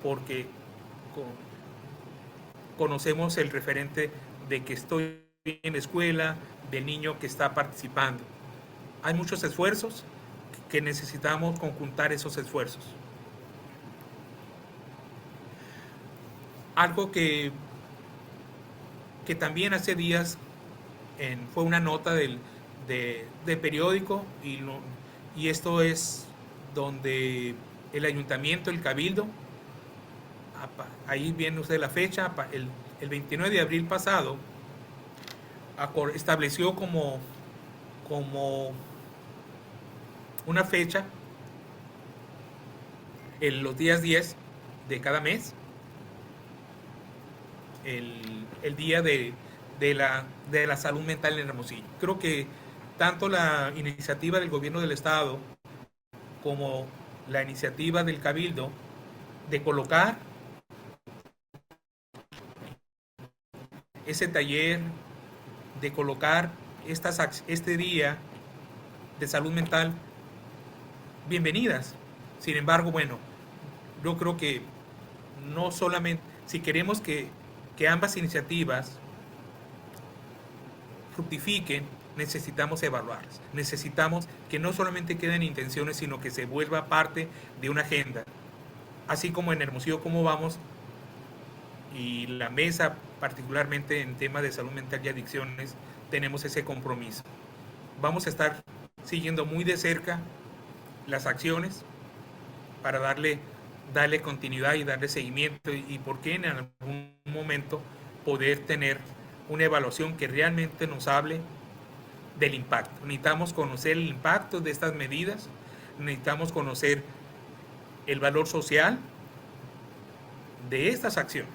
porque conocemos el referente de que estoy en la escuela, del niño que está participando. Hay muchos esfuerzos que necesitamos conjuntar esos esfuerzos. Algo que también hace días fue una nota del periódico y esto es donde el ayuntamiento, el cabildo, ahí viene usted la fecha, el 29 de abril pasado, estableció como una fecha en los días 10 de cada mes, el día de la salud mental en Hermosillo. Creo que tanto la iniciativa del gobierno del estado como la iniciativa del cabildo de colocar ese taller, de colocar este día de salud mental, bienvenidas. Sin embargo, bueno, yo creo que no solamente, si queremos que ambas iniciativas fructifiquen, necesitamos evaluarlas. Necesitamos que no solamente queden intenciones, sino que se vuelva parte de una agenda. Así como en Hermosillo, cómo vamos, y la mesa, particularmente en temas de salud mental y adicciones, tenemos ese compromiso. Vamos a estar siguiendo muy de cerca las acciones para darle continuidad y darle seguimiento y por qué en algún momento poder tener una evaluación que realmente nos hable del impacto. Necesitamos conocer el impacto de estas medidas, necesitamos conocer el valor social de estas acciones.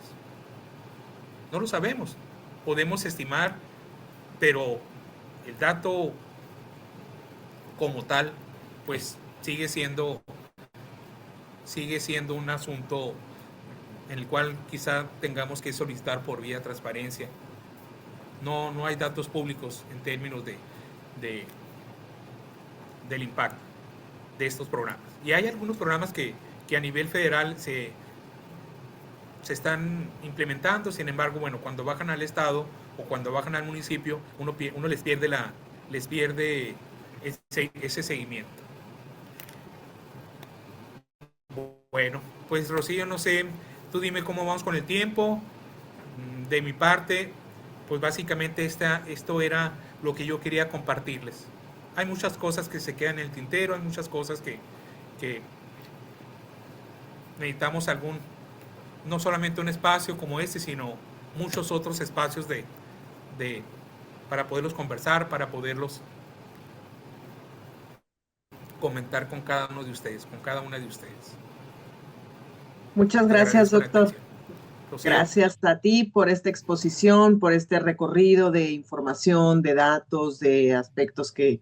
No lo sabemos, podemos estimar, pero el dato como tal, pues sigue siendo un asunto en el cual quizá tengamos que solicitar por vía transparencia. No hay datos públicos en términos del impacto de estos programas. Y hay algunos programas que a nivel federal se están implementando. Sin embargo, bueno, cuando bajan al estado o cuando bajan al municipio, uno les pierde ese seguimiento. Bueno, pues Rocío, no sé, tú dime cómo vamos con el tiempo. De mi parte, pues básicamente esto era lo que yo quería compartirles. Hay muchas cosas que se quedan en el tintero, hay muchas cosas que necesitamos no solamente un espacio como este, sino muchos otros espacios para poderlos conversar, para poderlos comentar con cada uno de ustedes, con cada una de ustedes. Muchas Te gracias, agradezco la doctor. atención. Rocío. Gracias a ti por esta exposición, por este recorrido de información, de datos, de aspectos que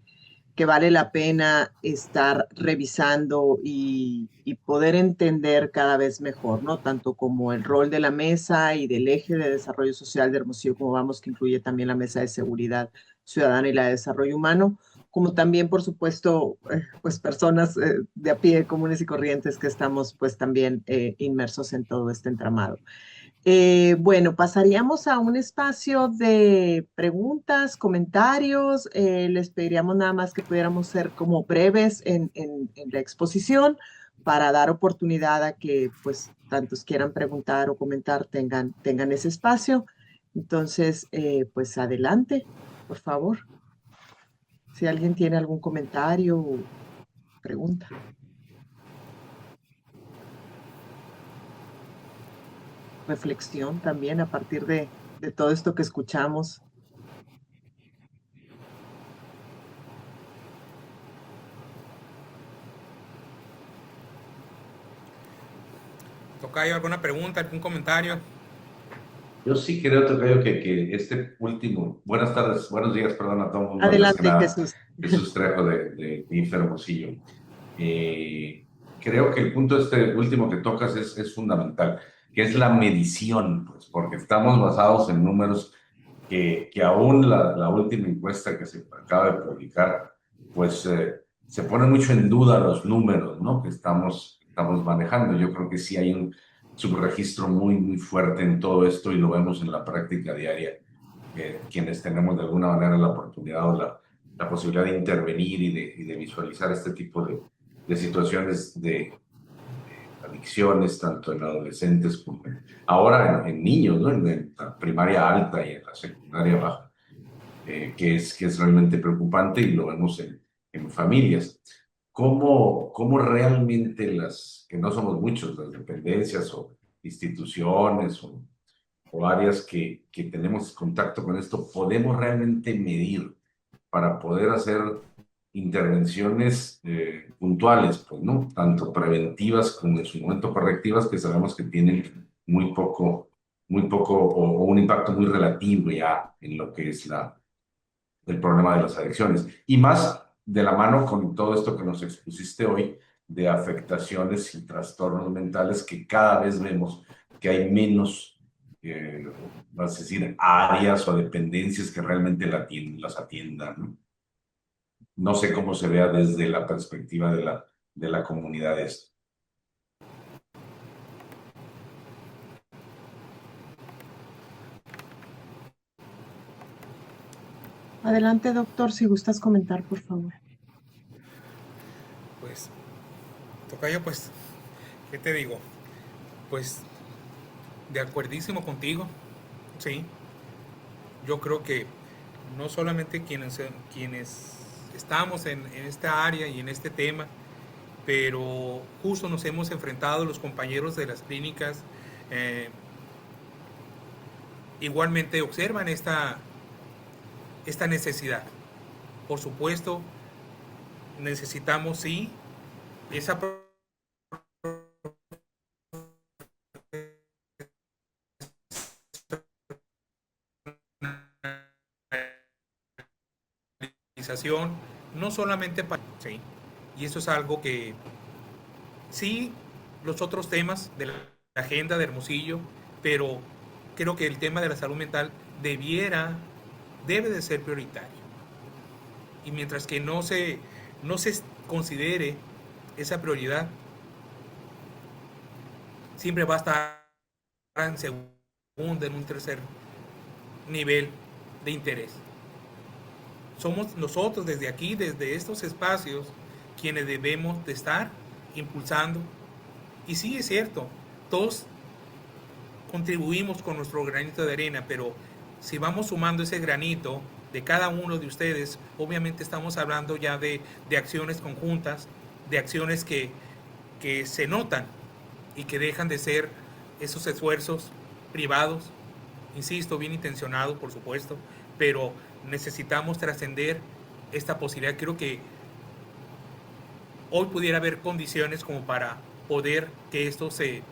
vale la pena estar revisando y poder entender cada vez mejor, ¿no? Tanto como el rol de la mesa y del eje de desarrollo social de Hermosillo, como vamos, que incluye también la mesa de seguridad ciudadana y la de desarrollo humano, como también, por supuesto, pues personas de a pie, comunes y corrientes que estamos pues también inmersos en todo este entramado. Bueno, pasaríamos a un espacio de preguntas, comentarios. Les pediríamos nada más que pudiéramos ser como breves en la exposición para dar oportunidad a que pues tantos quieran preguntar o comentar tengan ese espacio. Entonces, pues adelante, por favor. Si alguien tiene algún comentario o pregunta. Reflexión también a partir de todo esto que escuchamos. Tocayo, ¿alguna pregunta, algún comentario? Yo sí creo, Tocayo, que este último, buenas tardes, buenos días, perdón, a todo el mundo, antes que Adelante, nada, Jesús. Jesús Trejo de IFE Hermosillo. Creo que el punto este último que tocas es fundamental, que es la medición, pues, porque estamos basados en números que aún la última encuesta que se acaba de publicar, pues se pone mucho en duda los números, ¿no? Que estamos manejando. Yo creo que sí hay un subregistro muy fuerte en todo esto y lo vemos en la práctica diaria. Quienes tenemos de alguna manera la oportunidad o la posibilidad de intervenir y de visualizar este tipo de situaciones de adicciones, tanto en adolescentes como ahora en niños, ¿no? En la primaria alta y en la secundaria baja, que es realmente preocupante y lo vemos en familias. ¿Cómo realmente que no somos muchos, las dependencias o instituciones o áreas que tenemos contacto con esto, podemos realmente medir para poder hacer intervenciones puntuales, pues, ¿no? Tanto preventivas como en su momento correctivas, que sabemos que tienen muy poco o un impacto muy relativo ya en lo que es el problema de las adicciones? Y más de la mano con todo esto que nos expusiste hoy de afectaciones y trastornos mentales que cada vez vemos que hay menos, vas a decir, áreas o dependencias que realmente las atiendan, ¿no? No sé cómo se vea desde la perspectiva de la comunidad esto. Adelante, doctor, si gustas comentar, por favor. Pues, Tocayo, pues, ¿qué te digo? Pues, de acuerdísimo contigo, sí. Yo creo que no solamente quienes estamos en esta área y en este tema, pero justo nos hemos enfrentado los compañeros de las clínicas, igualmente observan esta necesidad. Por supuesto, necesitamos, sí, esa organización, no solamente para... Sí. Y eso es algo que sí, los otros temas de la agenda de Hermosillo, pero creo que el tema de la salud mental debe de ser prioritario. Y mientras que no se considere esa prioridad, siempre va a estar en segundo, en un tercer nivel de interés. Somos nosotros desde aquí, desde estos espacios, quienes debemos de estar impulsando. Y sí, es cierto, todos contribuimos con nuestro granito de arena, pero si vamos sumando ese granito de cada uno de ustedes, obviamente estamos hablando ya de acciones conjuntas, de acciones que se notan y que dejan de ser esos esfuerzos privados, insisto, bien intencionados, por supuesto, pero necesitamos trascender esta posibilidad. Creo que hoy pudiera haber condiciones como para poder que esto se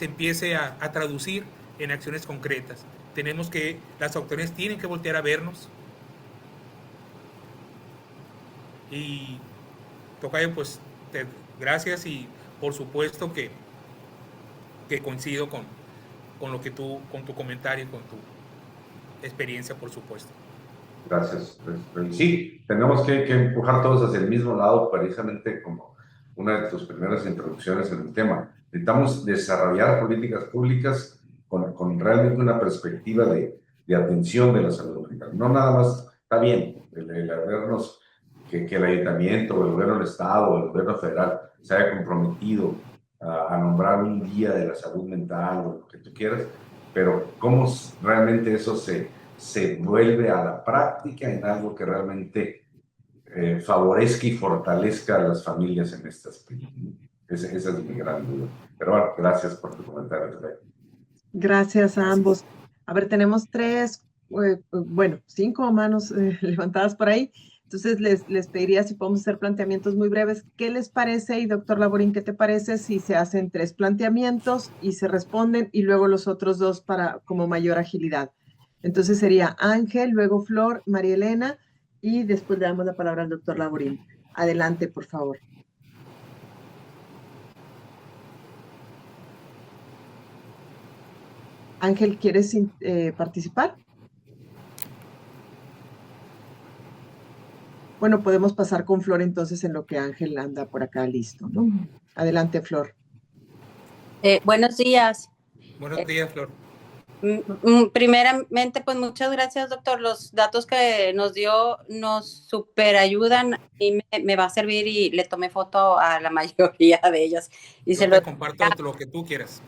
empiece a traducir en acciones concretas. Las autoridades tienen que voltear a vernos. Y Tocayo, pues gracias, y por supuesto que coincido con lo que con tu comentario, con tu experiencia, por supuesto. Gracias. Pues, sí, tenemos que empujar todos hacia el mismo lado, precisamente como una de tus primeras introducciones en el tema. Necesitamos desarrollar políticas públicas con realmente una perspectiva de atención de la salud mental. No nada más, está bien, el habernos, que el ayuntamiento, o el gobierno del Estado, o el gobierno federal se haya comprometido a nombrar un día de la salud mental o lo que tú quieras, pero cómo realmente eso se vuelve a la práctica en algo que realmente favorezca y fortalezca a las familias en este aspecto. Esa es mi gran duda. Pero bueno, gracias por tu comentario. Gracias a ambos. A ver, tenemos cinco manos levantadas por ahí. Entonces, les pediría si podemos hacer planteamientos muy breves. ¿Qué les parece? Y doctor Laborín, ¿qué te parece si se hacen 3 planteamientos y se responden y luego los otros 2 para como mayor agilidad? Entonces sería Ángel, luego Flor, María Elena y después le damos la palabra al doctor Laborín. Adelante, por favor. Ángel, ¿quieres participar? Bueno, podemos pasar con Flor entonces en lo que Ángel anda por acá listo, ¿no? Adelante, Flor. Buenos días. Buenos días, Flor. Primeramente, pues muchas gracias, doctor. Los datos que nos dio nos super ayudan y me va a servir, y le tomé foto a la mayoría de ellas. Y Yo te comparto lo que tú quieras.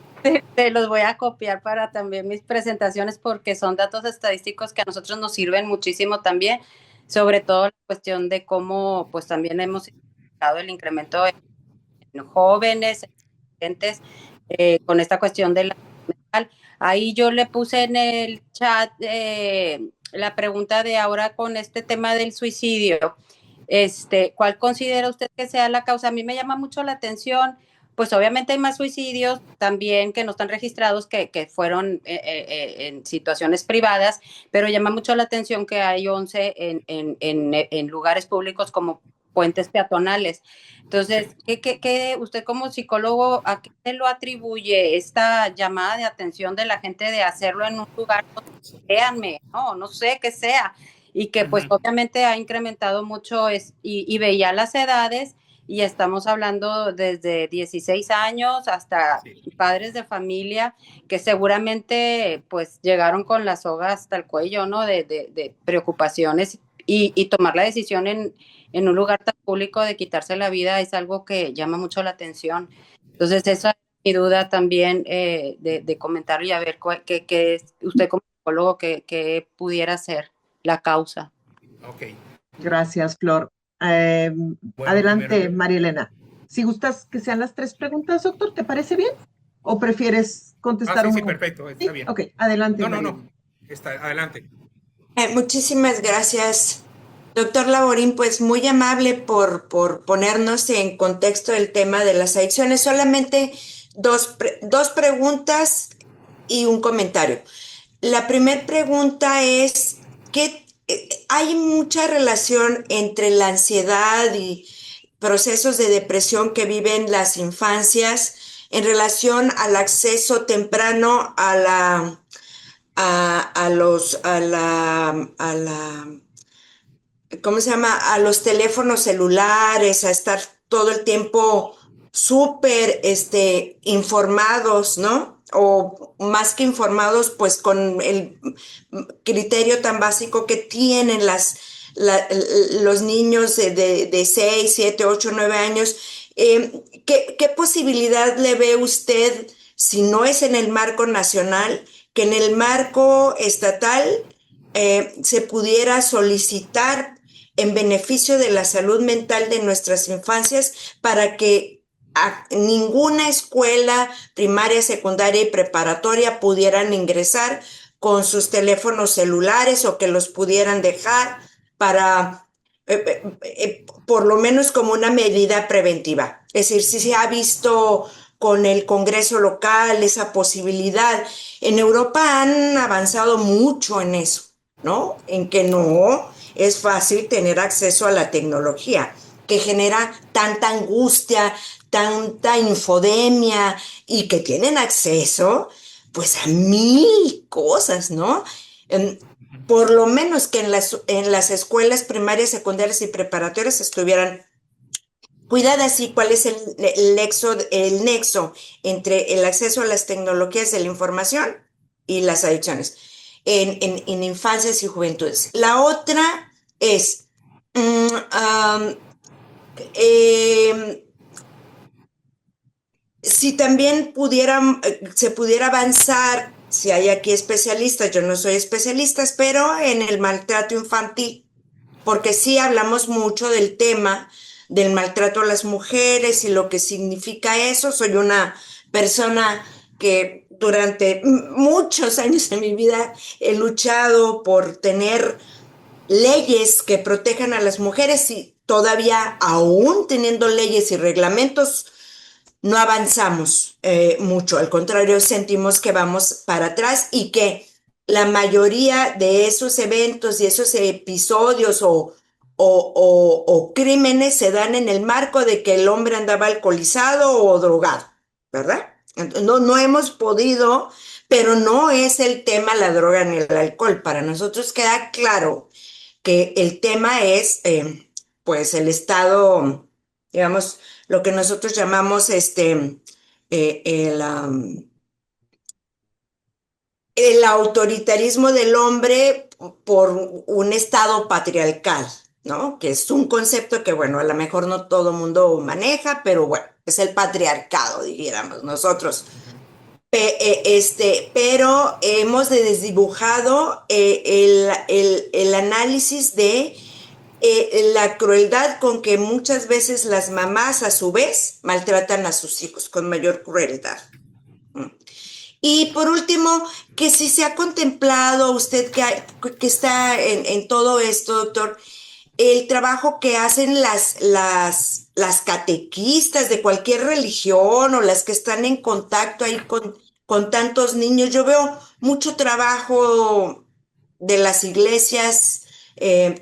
Te los voy a copiar para también mis presentaciones, porque son datos estadísticos que a nosotros nos sirven muchísimo también, sobre todo la cuestión de cómo pues también hemos identificado el incremento en jóvenes, en adolescentes, con esta cuestión de la mental. Ahí yo le puse en el chat la pregunta de ahora con este tema del suicidio. ¿Cuál considera usted que sea la causa? A mí me llama mucho la atención, pues obviamente hay más suicidios también que no están registrados, que fueron en situaciones privadas, pero llama mucho la atención que hay 11 en lugares públicos como puentes peatonales. Entonces, ¿qué usted como psicólogo, a qué se lo atribuye esta llamada de atención de la gente de hacerlo en un lugar donde, créanme, no sé qué sea, y que pues obviamente ha incrementado mucho y veía las edades, y estamos hablando desde 16 años hasta padres de familia que seguramente pues llegaron con la soga hasta el cuello, ¿no? De preocupaciones, y tomar la decisión en un lugar tan público de quitarse la vida es algo que llama mucho la atención. Entonces, esa es mi duda también, de comentarlo y a ver qué usted como psicólogo que pudiera ser la causa. Ok. Gracias, Flor. Adelante, María Elena. Si gustas que sean las 3 preguntas, doctor, ¿te parece bien? ¿O prefieres contestar sí, perfecto, está bien. Ok, adelante. No. Adelante. Muchísimas gracias, doctor Laborín, pues muy amable por ponernos en contexto el tema de las adicciones. Solamente dos preguntas y un comentario. La primera pregunta es que hay mucha relación entre la ansiedad y procesos de depresión que viven las infancias en relación al acceso temprano a la, a los, a la, ¿cómo se llama? A los teléfonos celulares, a estar todo el tiempo súper, informados, ¿no? O más que informados, pues con el criterio tan básico que tienen los niños de 6, 7, 8, 9 años. ¿Qué posibilidad le ve usted, si no es en el marco nacional, que en el marco estatal se pudiera solicitar en beneficio de la salud mental de nuestras infancias para que a ninguna escuela primaria, secundaria y preparatoria pudieran ingresar con sus teléfonos celulares o que los pudieran dejar para, por lo menos como una medida preventiva? Es decir, si se ha visto con el Congreso local esa posibilidad. En Europa han avanzado mucho en eso, ¿no? En que no es fácil tener acceso a la tecnología, que genera tanta angustia, tanta infodemia y que tienen acceso pues a mil cosas, ¿no? Por lo menos que en las escuelas primarias, secundarias y preparatorias estuvieran cuidadas. Y cuál es el nexo entre el acceso a las tecnologías de la información y las adicciones en infancias y juventudes. La otra es si también se pudiera avanzar, si hay aquí especialistas, yo no soy especialista, pero en el maltrato infantil, porque sí hablamos mucho del tema del maltrato a las mujeres y lo que significa eso. Soy una persona que durante muchos años de mi vida he luchado por tener leyes que protejan a las mujeres, y todavía, aún teniendo leyes y reglamentos, no avanzamos mucho. Al contrario, sentimos que vamos para atrás y que la mayoría de esos eventos y esos episodios o crímenes se dan en el marco de que el hombre andaba alcoholizado o drogado, ¿verdad? No hemos podido, pero no es el tema la droga ni el alcohol. Para nosotros queda claro que el tema es, pues, el estado, digamos, lo que nosotros llamamos el autoritarismo del hombre por un estado patriarcal, ¿no? Que es un concepto que, bueno, a lo mejor no todo mundo maneja, pero bueno, es el patriarcado, diríamos nosotros. Pero hemos desdibujado el análisis de la crueldad con que muchas veces las mamás a su vez maltratan a sus hijos con mayor crueldad. Y por último, que si se ha contemplado usted que está en todo esto, doctor, el trabajo que hacen las catequistas de cualquier religión o las que están en contacto ahí con tantos niños. Yo veo mucho trabajo de las iglesias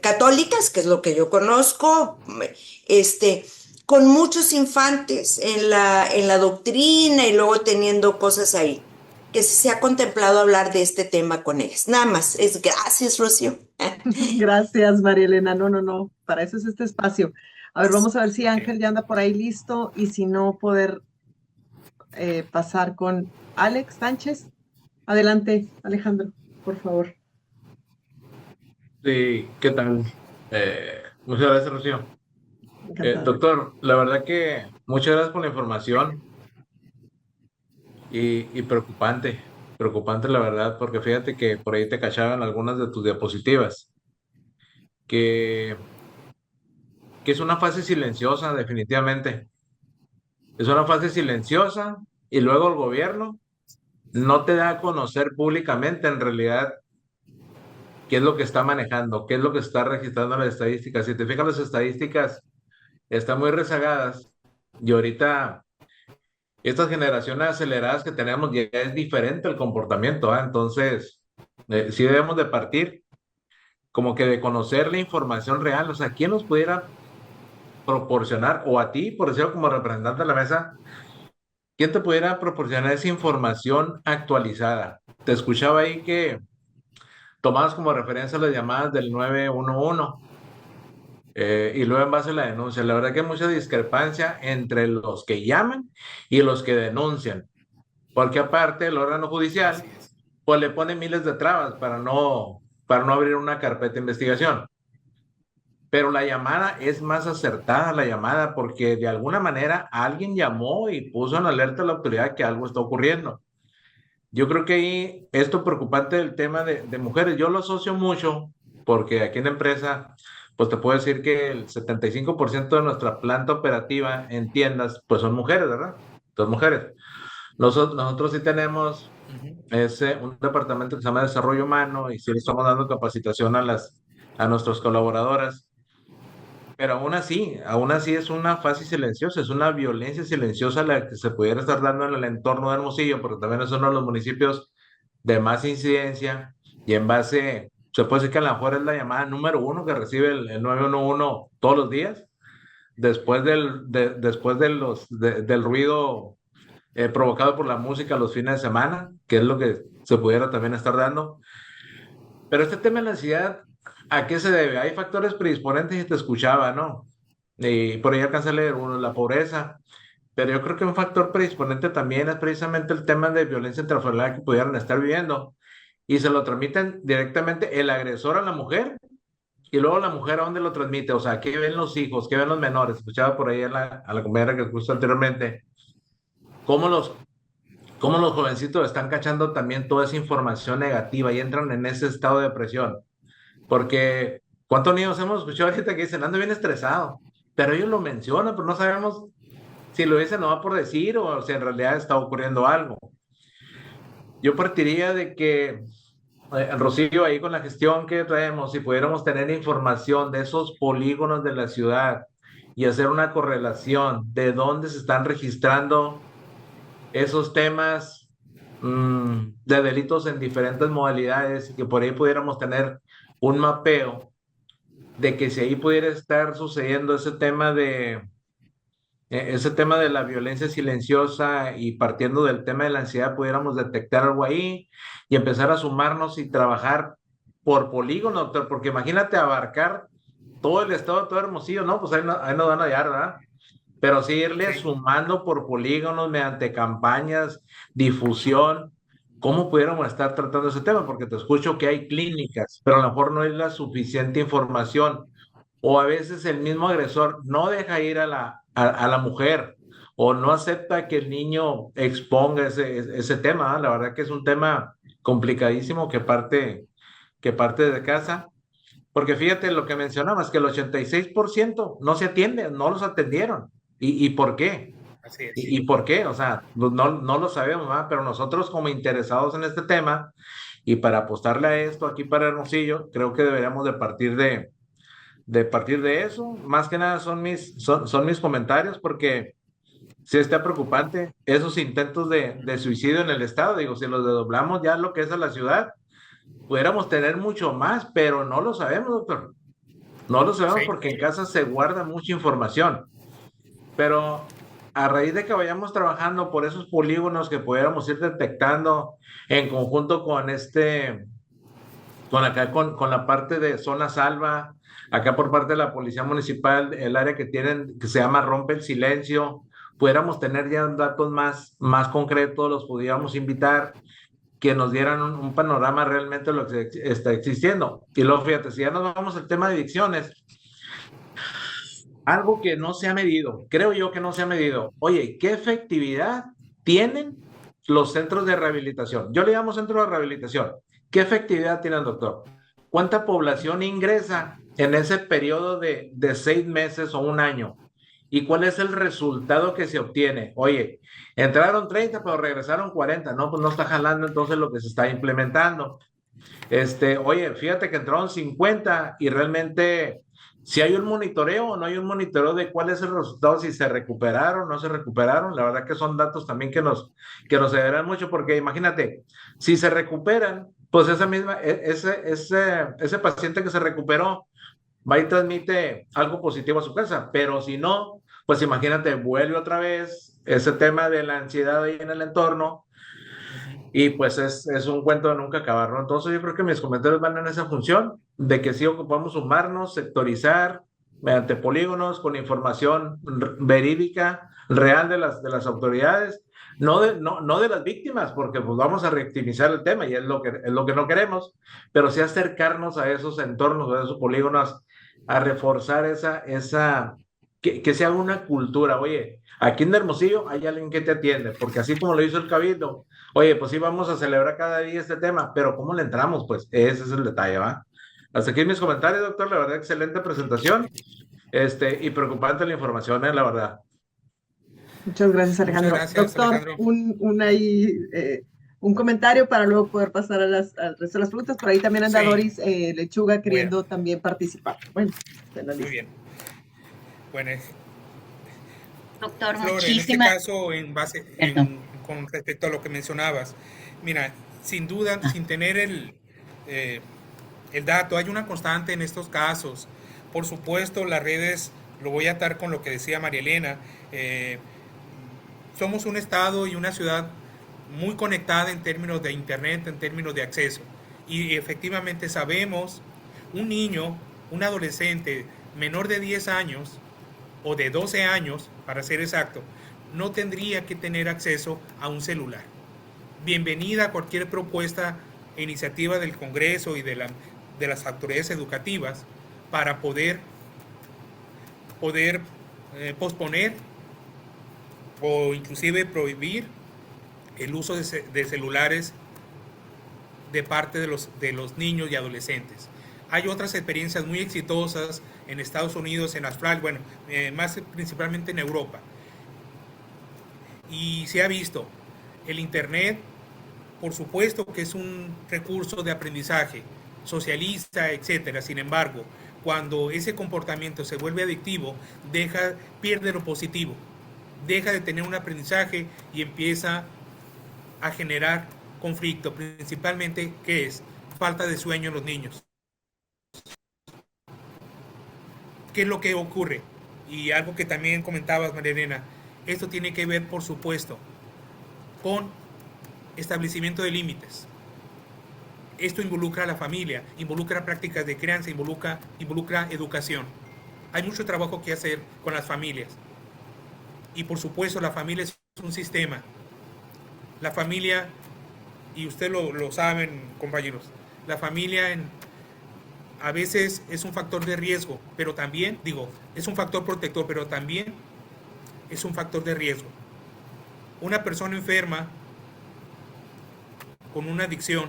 católicas, que es lo que yo conozco, con muchos infantes en la doctrina y luego teniendo cosas ahí. Que si se ha contemplado hablar de este tema con ellas. Nada más. Gracias, Rocío. Gracias, María Elena. No, para eso es este espacio. A ver, vamos a ver si Ángel ya anda por ahí listo, y si no, poder pasar con Alex Sánchez. Adelante, Alejandro, por favor. Sí, ¿qué tal? Muchas gracias, Rocío. Encantada. Doctor, la verdad que muchas gracias por la información y preocupante la verdad, porque fíjate que por ahí te cachaban algunas de tus diapositivas, que, que es una fase silenciosa, definitivamente. Es una fase silenciosa y luego el gobierno no te da a conocer públicamente en realidad qué es lo que está manejando, qué es lo que está registrando en las estadísticas. Si te fijas, las estadísticas están muy rezagadas y ahorita estas generaciones aceleradas que tenemos ya es diferente el comportamiento, ¿ah? Entonces, sí debemos de partir como que de conocer la información real. O sea, ¿quién nos pudiera proporcionar, o a ti, por decirlo como representante de la mesa, quién te pudiera proporcionar esa información actualizada? Te escuchaba ahí que tomabas como referencia las llamadas del 911 y luego en base a la denuncia. La verdad que hay mucha discrepancia entre los que llaman y los que denuncian, porque aparte el órgano judicial Así es. pues le pone miles de trabas para no abrir una carpeta de investigación. Pero la llamada es más acertada, la llamada, porque de alguna manera alguien llamó y puso en alerta a la autoridad que algo está ocurriendo. Yo creo que ahí esto preocupante del tema de mujeres, yo lo asocio mucho porque aquí en la empresa, pues te puedo decir que el 75% de nuestra planta operativa en tiendas, pues son mujeres, ¿verdad? Son mujeres. Nosotros sí tenemos un departamento que se llama Desarrollo Humano y sí le estamos dando capacitación a nuestras colaboradoras. Pero aún así es una fase silenciosa, es una violencia silenciosa la que se pudiera estar dando en el entorno de Hermosillo, porque también es uno de los municipios de más incidencia y en base, se puede decir que a lo mejor es la llamada número uno que recibe el 911 todos los días, después del ruido provocado por la música los fines de semana, que es lo que se pudiera también estar dando. Pero este tema de la ansiedad, ¿a qué se debe? Hay factores predisponentes y te escuchaba, ¿no? Y por ahí alcanza a leer uno, la pobreza. Pero yo creo que un factor predisponente también es precisamente el tema de violencia intrafamiliar que pudieran estar viviendo. Y se lo transmiten directamente el agresor a la mujer y luego la mujer a dónde lo transmite. O sea, ¿qué ven los hijos? ¿Qué ven los menores? Escuchaba por ahí a la compañera que escuchó anteriormente, cómo los jovencitos están cachando también toda esa información negativa y entran en ese estado de depresión. Porque, ¿cuántos niños hemos escuchado ahorita que dicen, ando bien estresado? Pero ellos lo mencionan, pero no sabemos si lo dicen no va por decir o si en realidad está ocurriendo algo. Yo partiría de que, Rocío, ahí con la gestión que traemos, si pudiéramos tener información de esos polígonos de la ciudad y hacer una correlación de dónde se están registrando esos temas de delitos en diferentes modalidades y que por ahí pudiéramos tener un mapeo de que si ahí pudiera estar sucediendo ese tema de la violencia silenciosa y partiendo del tema de la ansiedad pudiéramos detectar algo ahí y empezar a sumarnos y trabajar por polígono, doctor, porque imagínate abarcar todo el estado, todo Hermosillo, ¿no? Pues ahí no van a hallar, ¿verdad? Pero sí irle sumando por polígonos mediante campañas, difusión, ¿cómo pudiéramos estar tratando ese tema? Porque te escucho que hay clínicas, pero a lo mejor no hay la suficiente información. O a veces el mismo agresor no deja ir a la mujer o no acepta que el niño exponga ese tema, ¿eh? La verdad que es un tema complicadísimo que parte de casa. Porque fíjate lo que mencionabas, que el 86% no se atiende, no los atendieron. ¿Y por qué? Así es. ¿Y por qué? O sea, no lo sabemos, ¿verdad? Pero nosotros como interesados en este tema y para apostarle a esto aquí para Hermosillo, creo que deberíamos de partir de eso. Más que nada son mis comentarios porque sí está preocupante esos intentos de suicidio en el estado. Digo, si los desdoblamos ya lo que es a la ciudad, pudiéramos tener mucho más, pero no lo sabemos, doctor. No lo sabemos porque en casa se guarda mucha información. Pero a raíz de que vayamos trabajando por esos polígonos que pudiéramos ir detectando en conjunto con la parte de zona salva, acá por parte de la Policía Municipal, el área que tienen, que se llama Rompe el Silencio, pudiéramos tener ya datos más concretos, los pudiéramos invitar, que nos dieran un panorama realmente de lo que está existiendo. Y luego, fíjate, si ya nos vamos al tema de adicciones, algo que no se ha medido, creo yo que no se ha medido. Oye, ¿qué efectividad tienen los centros de rehabilitación? Yo le llamo centro de rehabilitación. ¿Qué efectividad tienen, doctor? ¿Cuánta población ingresa en ese periodo de 6 meses o un año? ¿Y cuál es el resultado que se obtiene? Oye, entraron 30, pero regresaron 40. No, pues no está jalando entonces lo que se está implementando. Oye, fíjate que entraron 50 y realmente si hay un monitoreo o no hay un monitoreo de cuál es el resultado, si se recuperaron o no se recuperaron. La verdad que son datos también que nos ayudarán mucho porque imagínate, si se recuperan, pues ese paciente que se recuperó va y transmite algo positivo a su casa, pero si no, pues imagínate, vuelve otra vez ese tema de la ansiedad ahí en el entorno y pues es un cuento de nunca acabar, ¿no? Entonces yo creo que mis comentarios van en esa función de que sí ocupamos sumarnos, sectorizar mediante polígonos con información verídica, real de las autoridades, no de las víctimas, porque pues vamos a reactivizar el tema y es lo que no queremos, pero sí acercarnos a esos entornos, a esos polígonos, a reforzar que sea una cultura. Oye, aquí en Hermosillo hay alguien que te atiende, porque así como lo hizo el Cabildo, oye, pues sí, vamos a celebrar cada día este tema, pero ¿cómo le entramos? Pues ese es el detalle, ¿va? Hasta aquí mis comentarios, doctor. La verdad, excelente presentación. Y preocupante la información, la verdad. Muchas gracias, Muchas Alejandro. gracias, Doctor, Alejandro. un comentario para luego poder pasar al resto de las preguntas. Por ahí también anda Sí. Doris Lechuga queriendo Bueno. también participar. Bueno, está en la Muy lista. bien. Bueno, Doctor, Flor, en este muchísimas, caso, perdón. con respecto a lo que mencionabas, mira, sin duda, sin tener el dato, hay una constante en estos casos. Por supuesto, las redes, lo voy a atar con lo que decía María Elena, somos un estado y una ciudad muy conectada en términos de internet, en términos de acceso. Y efectivamente sabemos, un niño, un adolescente menor de 10 años o de 12 años, para ser exacto, no tendría que tener acceso a un celular. Bienvenida a cualquier propuesta e iniciativa del Congreso y de las autoridades educativas para poder posponer o inclusive prohibir el uso de celulares de parte de los niños y adolescentes. Hay otras experiencias muy exitosas en Estados Unidos, en Australia, bueno, más principalmente en Europa. Y se ha visto, el Internet, por supuesto que es un recurso de aprendizaje, socialista, etcétera. Sin embargo, cuando ese comportamiento se vuelve adictivo, pierde lo positivo, deja de tener un aprendizaje y empieza a generar conflicto, principalmente, ¿qué es? Falta de sueño en los niños. ¿Qué es lo que ocurre? Y algo que también comentabas, María Elena, esto tiene que ver, por supuesto, con establecimiento de límites. Esto involucra a la familia, involucra prácticas de crianza, involucra educación. Hay mucho trabajo que hacer con las familias. Y por supuesto, la familia es un sistema. La familia, y ustedes lo saben, compañeros, la familia a veces es un factor de riesgo, pero también, es un factor protector, pero también es un factor de riesgo. Una persona enferma con una adicción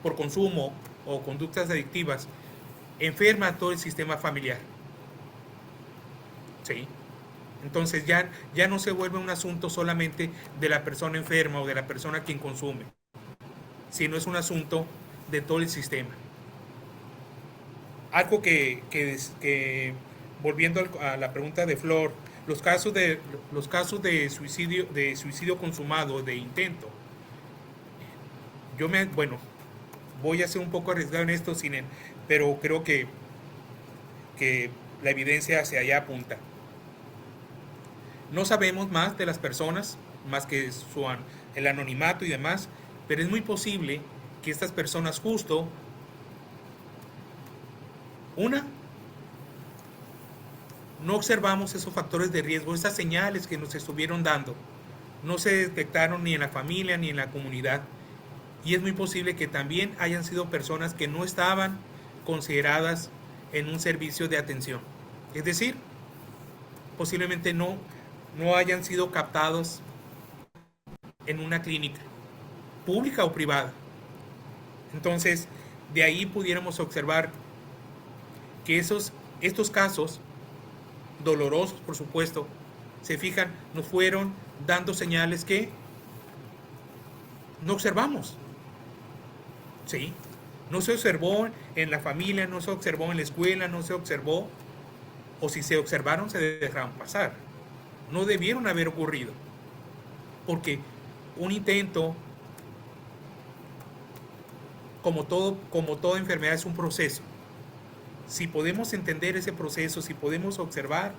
por consumo o conductas adictivas enferma a todo el sistema familiar. ¿Sí? Entonces ya no se vuelve un asunto solamente de la persona enferma o de la persona quien consume, sino es un asunto de todo el sistema. Algo que volviendo a la pregunta de Flor, los casos de suicidio consumado, de intento, voy a ser un poco arriesgado en esto, pero creo que la evidencia hacia allá apunta. No sabemos más de las personas, más que el anonimato y demás, pero es muy posible que estas personas justo, no observamos esos factores de riesgo, esas señales que nos estuvieron dando, no se detectaron ni en la familia ni en la comunidad. Y es muy posible que también hayan sido personas que no estaban consideradas en un servicio de atención. Es decir, posiblemente no hayan sido captados en una clínica, pública o privada. Entonces, de ahí pudiéramos observar que estos casos, dolorosos por supuesto, se fijan, nos fueron dando señales que no observamos. ¿Sí? No se observó en la familia, no se observó en la escuela, no se observó, o si se observaron, se dejaron pasar. No debieron haber ocurrido, porque un intento, como toda enfermedad, es un proceso. Si podemos entender ese proceso, si podemos observar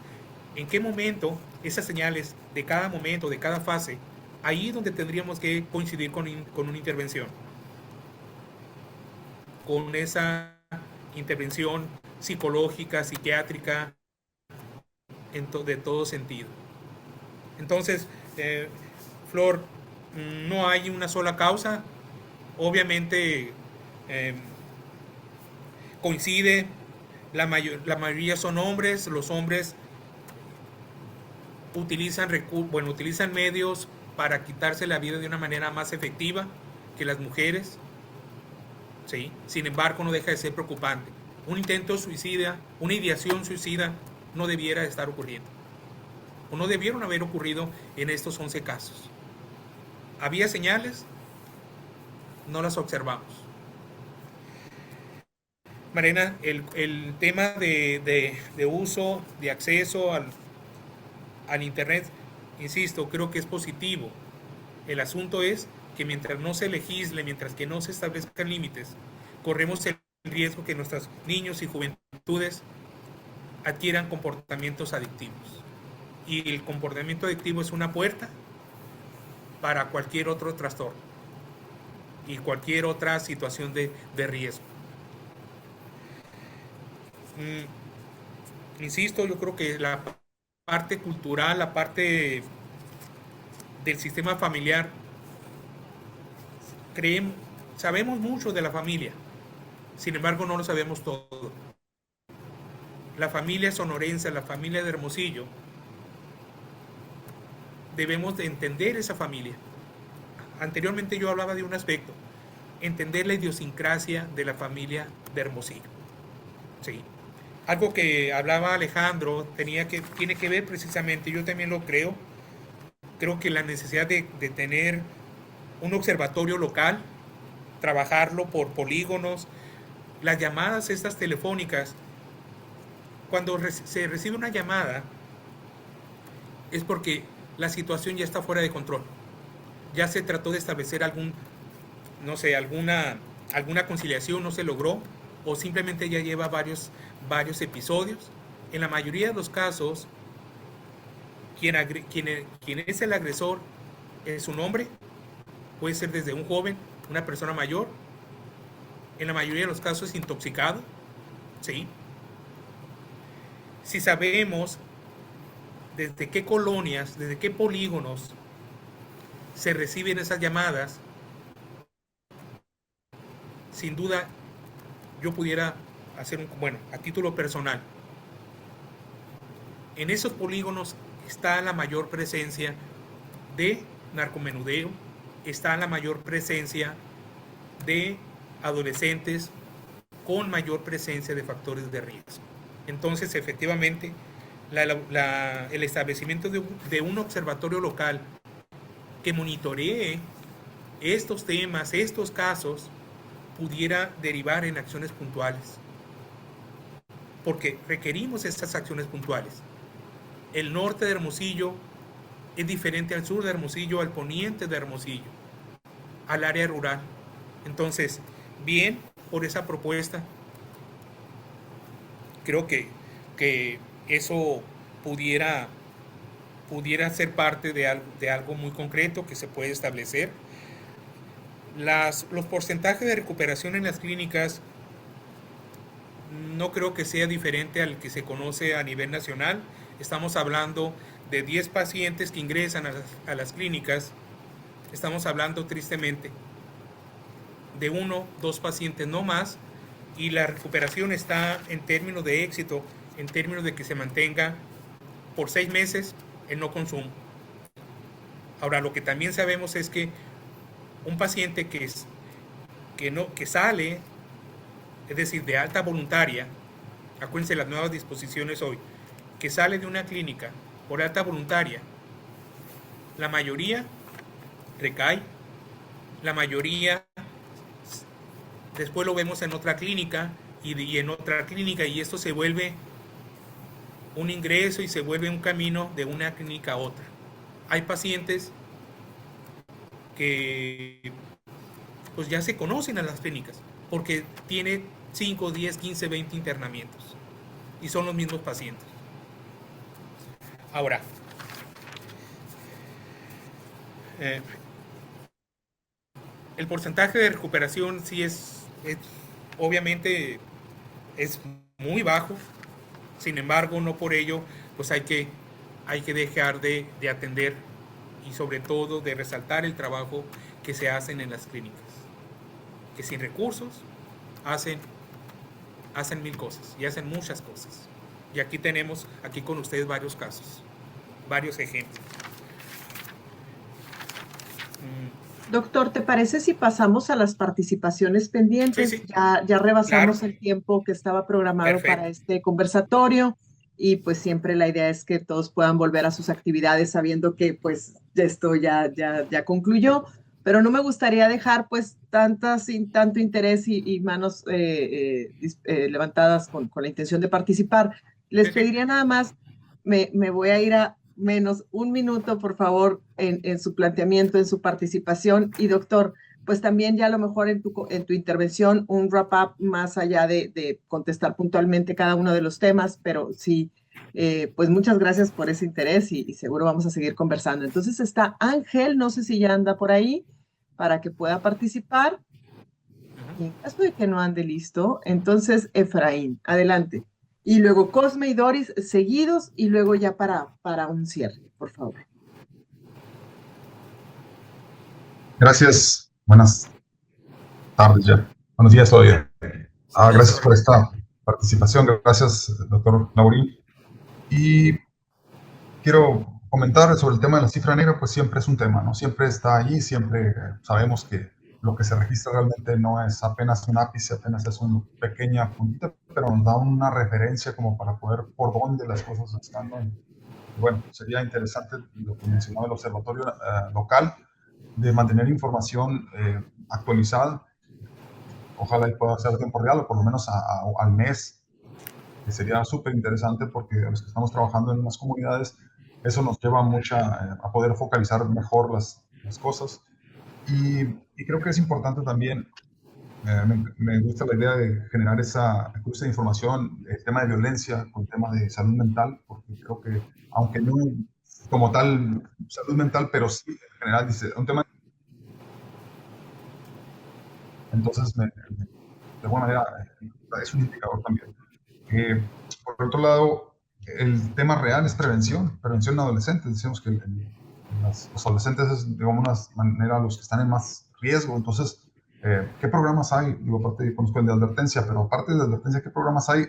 en qué momento esas señales de cada momento, de cada fase, ahí es donde tendríamos que coincidir con una intervención. Con esa intervención psicológica, psiquiátrica, de todo sentido. Entonces, Flor, no hay una sola causa. Obviamente coincide, la mayoría son hombres. Los hombres utilizan medios para quitarse la vida de una manera más efectiva que las mujeres. ¿Sí? Sin embargo, no deja de ser preocupante. Un intento suicida, una ideación suicida no debiera estar ocurriendo. O no debieron haber ocurrido en estos 11 casos. ¿Había señales? No las observamos. Marina, el tema de uso, de acceso al Internet, insisto, creo que es positivo. El asunto es que mientras no se legisle, mientras que no se establezcan límites, corremos el riesgo que nuestros niños y juventudes adquieran comportamientos adictivos. Y el comportamiento adictivo es una puerta para cualquier otro trastorno y cualquier otra situación de riesgo. Insisto, yo creo que la parte cultural, la parte del sistema familiar, sabemos mucho de la familia, sin embargo no lo sabemos todo. La familia sonorense, la familia de Hermosillo, debemos de entender esa familia. Anteriormente yo hablaba de un aspecto, entender la idiosincrasia de la familia de Hermosillo. Sí. Algo que hablaba Alejandro tiene que ver precisamente, yo también lo creo que la necesidad de tener un observatorio local, trabajarlo por polígonos, las llamadas estas telefónicas, cuando se recibe una llamada es porque la situación ya está fuera de control. Ya se trató de establecer alguna conciliación, no se logró, o simplemente ya lleva varios episodios. En la mayoría de los casos, quien es el agresor es un hombre, puede ser desde un joven, una persona mayor, en la mayoría de los casos es intoxicado, ¿sí? Si sabemos desde qué colonias, desde qué polígonos se reciben esas llamadas, sin duda yo pudiera hacer a título personal, en esos polígonos está la mayor presencia de narcomenudeo, está la mayor presencia de adolescentes con mayor presencia de factores de riesgo. Entonces, efectivamente, el establecimiento de un observatorio local que monitoree estos temas, estos casos, pudiera derivar en acciones puntuales. Porque requerimos estas acciones puntuales. El norte de Hermosillo es diferente al sur de Hermosillo, al poniente de Hermosillo, al área rural. Entonces, bien por esa propuesta. Creo que eso pudiera ser parte de algo muy concreto que se puede establecer. Los porcentajes de recuperación en las clínicas no creo que sea diferente al que se conoce a nivel nacional. Estamos hablando de 10 pacientes que ingresan a las clínicas. Estamos hablando tristemente de 1, 2 pacientes no más, y la recuperación está en términos de éxito, en términos de que se mantenga por 6 meses el no consumo. Ahora, lo que también sabemos es que un paciente que sale, es decir, de alta voluntaria, acuérdense las nuevas disposiciones hoy, que sale de una clínica por alta voluntaria, la mayoría recae, la mayoría después lo vemos en otra clínica y en otra clínica, y esto se vuelve un ingreso y se vuelve un camino de una clínica a otra. Hay pacientes que pues ya se conocen a las clínicas porque tiene 5, 10, 15, 20 internamientos y son los mismos pacientes. Ahora, el porcentaje de recuperación sí es obviamente es muy bajo, sin embargo, no por ello pues hay que dejar de atender y sobre todo de resaltar el trabajo que se hacen en las clínicas, que sin recursos hacen mil cosas y hacen muchas cosas. Y aquí tenemos con ustedes varios casos, varios ejemplos. Doctor, ¿te parece si pasamos a las participaciones pendientes? Sí, sí. Ya rebasamos Claro. el tiempo que estaba programado Perfecto. para este conversatorio y pues siempre la idea es que todos puedan volver a sus actividades sabiendo que pues esto ya concluyó, pero no me gustaría dejar pues tanto interés y manos levantadas con la intención de participar. Les Sí, sí. pediría nada más, me voy a ir a menos un minuto, por favor, en su planteamiento, en su participación. Y doctor, pues también ya a lo mejor en tu intervención, un wrap-up más allá de contestar puntualmente cada uno de los temas, pero sí, pues muchas gracias por ese interés y seguro vamos a seguir conversando. Entonces está Ángel, no sé si ya anda por ahí para que pueda participar. Y en caso de que no ande listo, entonces Efraín, adelante. Y luego Cosme y Doris seguidos y luego ya para un cierre, por favor. Gracias. Buenas tardes ya. Buenos días todavía. Gracias por esta participación. Gracias, doctor Laborín. Y quiero comentar sobre el tema de la cifra negra, pues siempre es un tema, ¿no? Siempre está ahí, siempre sabemos que lo que se registra realmente no es apenas un ápice, apenas es una pequeña puntita, pero nos da una referencia como para poder por dónde las cosas están, ¿no? Bueno, sería interesante lo que mencionaba el observatorio local, de mantener información actualizada. Ojalá y pueda ser a tiempo real o por lo menos al mes, que sería súper interesante porque a los que estamos trabajando en las comunidades, eso nos lleva a poder focalizar mejor las cosas. Y creo que es importante también, me gusta la idea de generar esa cruce de información, el tema de violencia con el tema de salud mental, porque creo que, aunque no como tal salud mental, pero sí en general, dice, un tema. Entonces, de alguna manera, es un indicador también. Por otro lado, el tema real es prevención en adolescentes. Decimos que los adolescentes es, de alguna manera, los que están en más riesgo. Entonces, ¿qué programas hay? Digo, aparte conozco el de advertencia, pero aparte de advertencia, ¿qué programas hay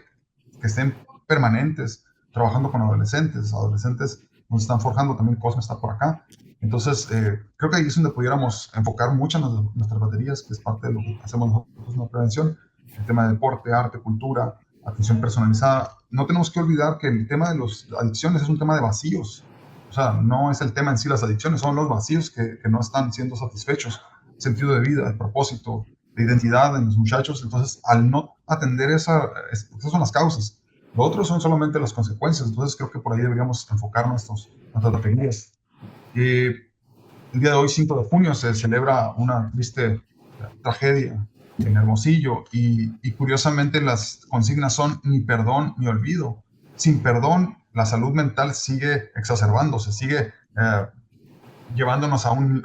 que estén permanentes trabajando con adolescentes? Adolescentes nos están forjando, también Cosme está por acá. Entonces, creo que ahí es donde pudiéramos enfocar muchas de nuestras baterías, que es parte de lo que hacemos nosotros en la prevención, el tema de deporte, arte, cultura, atención personalizada. No tenemos que olvidar que el tema de las adicciones es un tema de vacíos. O sea, no es el tema en sí las adicciones, son los vacíos que no están siendo satisfechos. Sentido de vida, de propósito, de identidad en los muchachos. Entonces, al no atender esas son las causas. Lo otro son solamente las consecuencias. Entonces, creo que por ahí deberíamos enfocar nuestras baterías. El día de hoy, 5 de junio, se celebra una triste tragedia en Hermosillo y curiosamente las consignas son ni perdón ni olvido. Sin perdón, la salud mental sigue exacerbándose, sigue llevándonos a un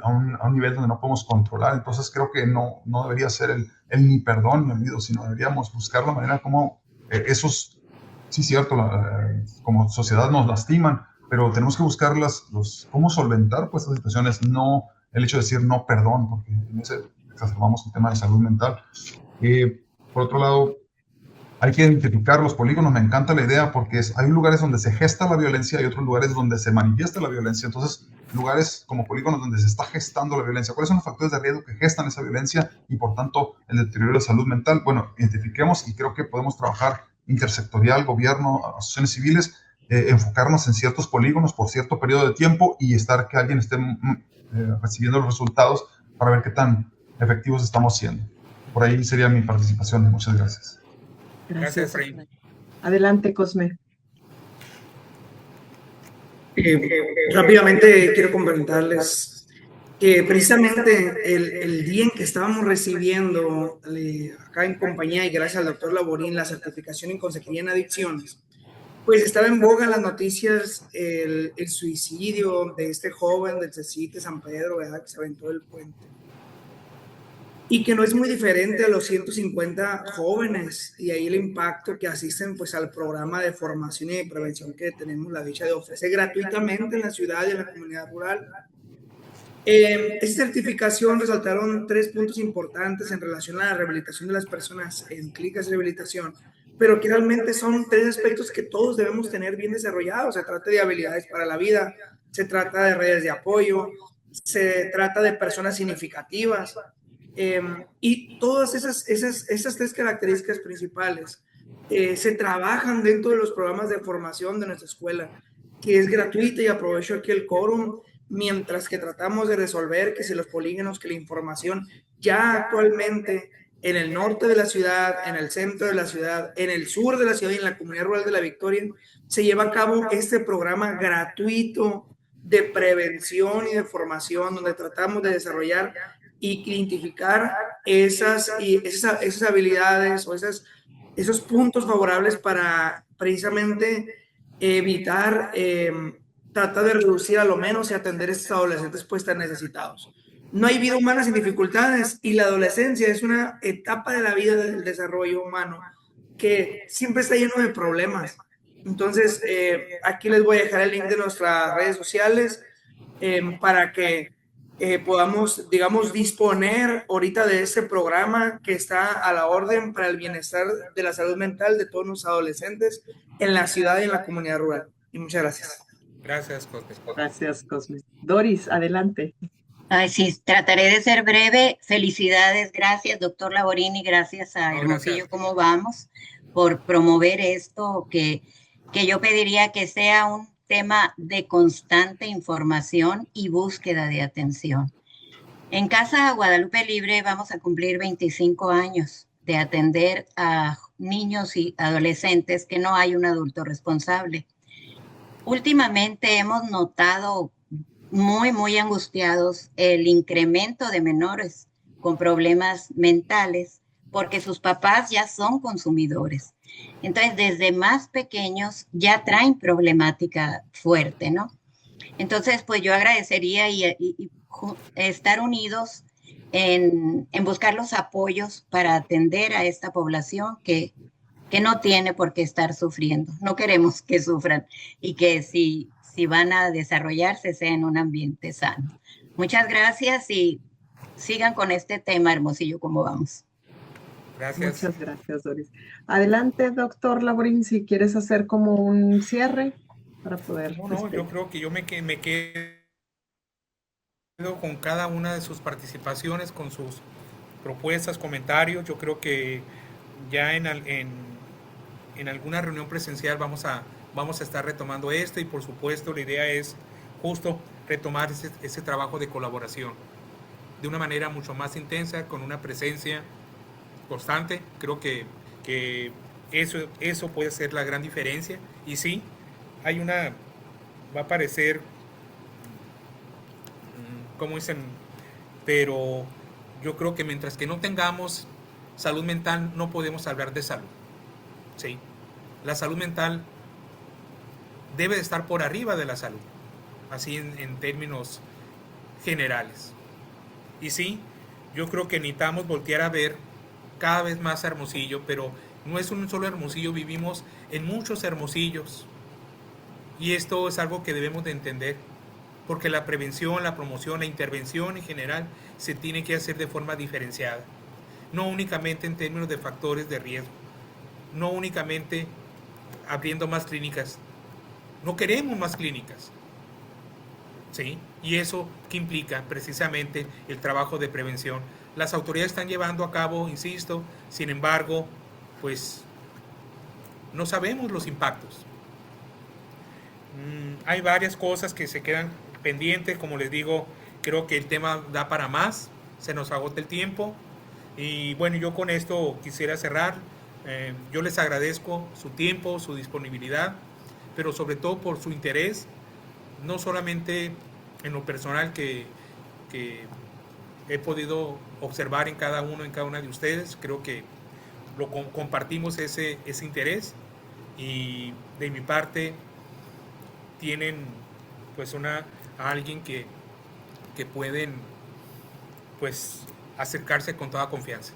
nivel donde no podemos controlar. Entonces creo que no debería ser el ni perdón ni olvido, sino deberíamos buscar la manera como esos, sí cierto, como sociedad nos lastiman, pero tenemos que buscar cómo solventar pues estas situaciones, no el hecho de decir no perdón, porque en ese exacerbamos el tema de salud mental. Por otro lado, hay que identificar los polígonos. Me encanta la idea porque hay lugares donde se gesta la violencia y otros lugares donde se manifiesta la violencia. Entonces, lugares como polígonos donde se está gestando la violencia. ¿Cuáles son los factores de riesgo que gestan esa violencia y, por tanto, el deterioro de la salud mental? Bueno, identifiquemos y creo que podemos trabajar intersectorial, gobierno, asociaciones civiles, enfocarnos en ciertos polígonos por cierto periodo de tiempo y que alguien esté recibiendo los resultados para ver qué tan efectivos estamos siendo. Por ahí sería mi participación. Muchas gracias. Gracias, Efraín. Adelante, Cosme. Rápidamente quiero comentarles que precisamente el día en que estábamos recibiendo acá en compañía y gracias al doctor Laborín la certificación en consejería en adicciones, pues estaba en boga en las noticias el suicidio de este joven del CECITE San Pedro, ¿verdad? Que se aventó del puente. Y que no es muy diferente a los 150 jóvenes y ahí el impacto que asisten pues al programa de formación y de prevención que tenemos la dicha de ofrecer gratuitamente en la ciudad y en la comunidad rural. Esta certificación resaltaron 3 puntos importantes en relación a la rehabilitación de las personas en clínicas de rehabilitación, pero que realmente son 3 aspectos que todos debemos tener bien desarrollados. Se trata de habilidades para la vida, se trata de redes de apoyo, se trata de personas significativas, y todas esas 3 características principales se trabajan dentro de los programas de formación de nuestra escuela, que es gratuita, y aprovecho aquí el quórum, mientras que tratamos de resolver que si los polígonos, que la información ya actualmente en el norte de la ciudad, en el centro de la ciudad, en el sur de la ciudad y en la comunidad rural de La Victoria, se lleva a cabo este programa gratuito de prevención y de formación, donde tratamos de desarrollar y identificar esas habilidades o esos puntos favorables para precisamente evitar, tratar de reducir a lo menos y atender a estos adolescentes pues tan necesitados. No hay vida humana sin dificultades, y la adolescencia es una etapa de la vida del desarrollo humano que siempre está lleno de problemas. Entonces, aquí les voy a dejar el link de nuestras redes sociales para que podamos, digamos, disponer ahorita de este programa que está a la orden para el bienestar de la salud mental de todos los adolescentes en la ciudad y en la comunidad rural. Y muchas gracias. Gracias, Cosme. Gracias, Cosme. Doris, adelante. Ay, sí, trataré de ser breve. Felicidades, gracias, doctor Laborini, gracias a Hermosillo, ¿cómo vamos? Por promover esto que yo pediría que sea un tema de constante información y búsqueda de atención. En Casa Guadalupe Libre vamos a cumplir 25 años de atender a niños y adolescentes que no hay un adulto responsable. Últimamente hemos notado muy angustiados el incremento de menores con problemas mentales porque sus papás ya son consumidores. Entonces, desde más pequeños ya traen problemática fuerte, ¿no? Entonces, pues yo agradecería y estar unidos en buscar los apoyos para atender a esta población que no tiene por qué estar sufriendo. No queremos que sufran y que si van a desarrollarse sea en un ambiente sano. Muchas gracias y sigan con este tema, Hermosillo, ¿cómo vamos? Gracias. Muchas gracias, Doris. Adelante, doctor Laborín, si quieres hacer como un cierre para poder... No, yo creo que yo me quedo con cada una de sus participaciones, con sus propuestas, comentarios. Yo creo que ya en alguna reunión presencial vamos a estar retomando esto, y por supuesto la idea es justo retomar ese trabajo de colaboración de una manera mucho más intensa, con una presencia constante. Creo que eso puede ser la gran diferencia. Y sí, va a parecer, como dicen, pero yo creo que mientras que no tengamos salud mental no podemos hablar de salud. Sí, la salud mental debe de estar por arriba de la salud, así en términos generales. Y sí, yo creo que necesitamos voltear a ver cada vez más Hermosillo, pero no es un solo Hermosillo, vivimos en muchos Hermosillos, y esto es algo que debemos de entender, porque la prevención, la promoción, la intervención en general se tiene que hacer de forma diferenciada, no únicamente en términos de factores de riesgo, no únicamente abriendo más clínicas. No queremos más clínicas, ¿sí? Y eso que implica precisamente el trabajo de prevención. Las autoridades están llevando a cabo, insisto, sin embargo, pues no sabemos los impactos. Hay varias cosas que se quedan pendientes, como les digo, creo que el tema da para más, se nos agota el tiempo, y bueno, yo con esto quisiera cerrar. Yo les agradezco su tiempo, su disponibilidad, pero sobre todo por su interés, no solamente en lo personal que que he podido observar en cada una de ustedes. Creo que compartimos ese interés, y de mi parte tienen pues a alguien que pueden pues acercarse con toda confianza.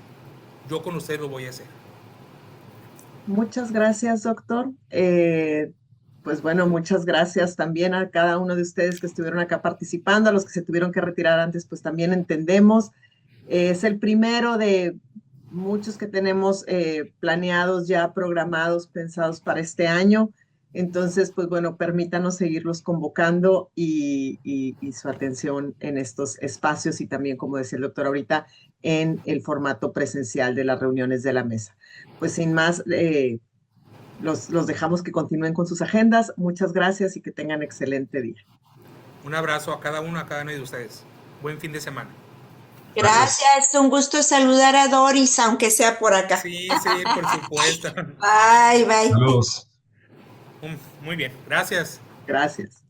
Yo con ustedes lo voy a hacer. Muchas gracias, doctor. Pues bueno, muchas gracias también a cada uno de ustedes que estuvieron acá participando, a los que se tuvieron que retirar antes, pues también entendemos. Es el primero de muchos que tenemos planeados ya, programados, pensados para este año. Entonces, pues bueno, permítanos seguirlos convocando y su atención en estos espacios y también, como decía el doctor ahorita, en el formato presencial de las reuniones de la mesa. Pues sin más, los dejamos que continúen con sus agendas. Muchas gracias y que tengan excelente día. Un abrazo a cada uno de ustedes. Buen fin de semana. Gracias, un gusto saludar a Doris, aunque sea por acá. Sí, por supuesto. Bye, bye. Saludos. Muy bien, gracias. Gracias.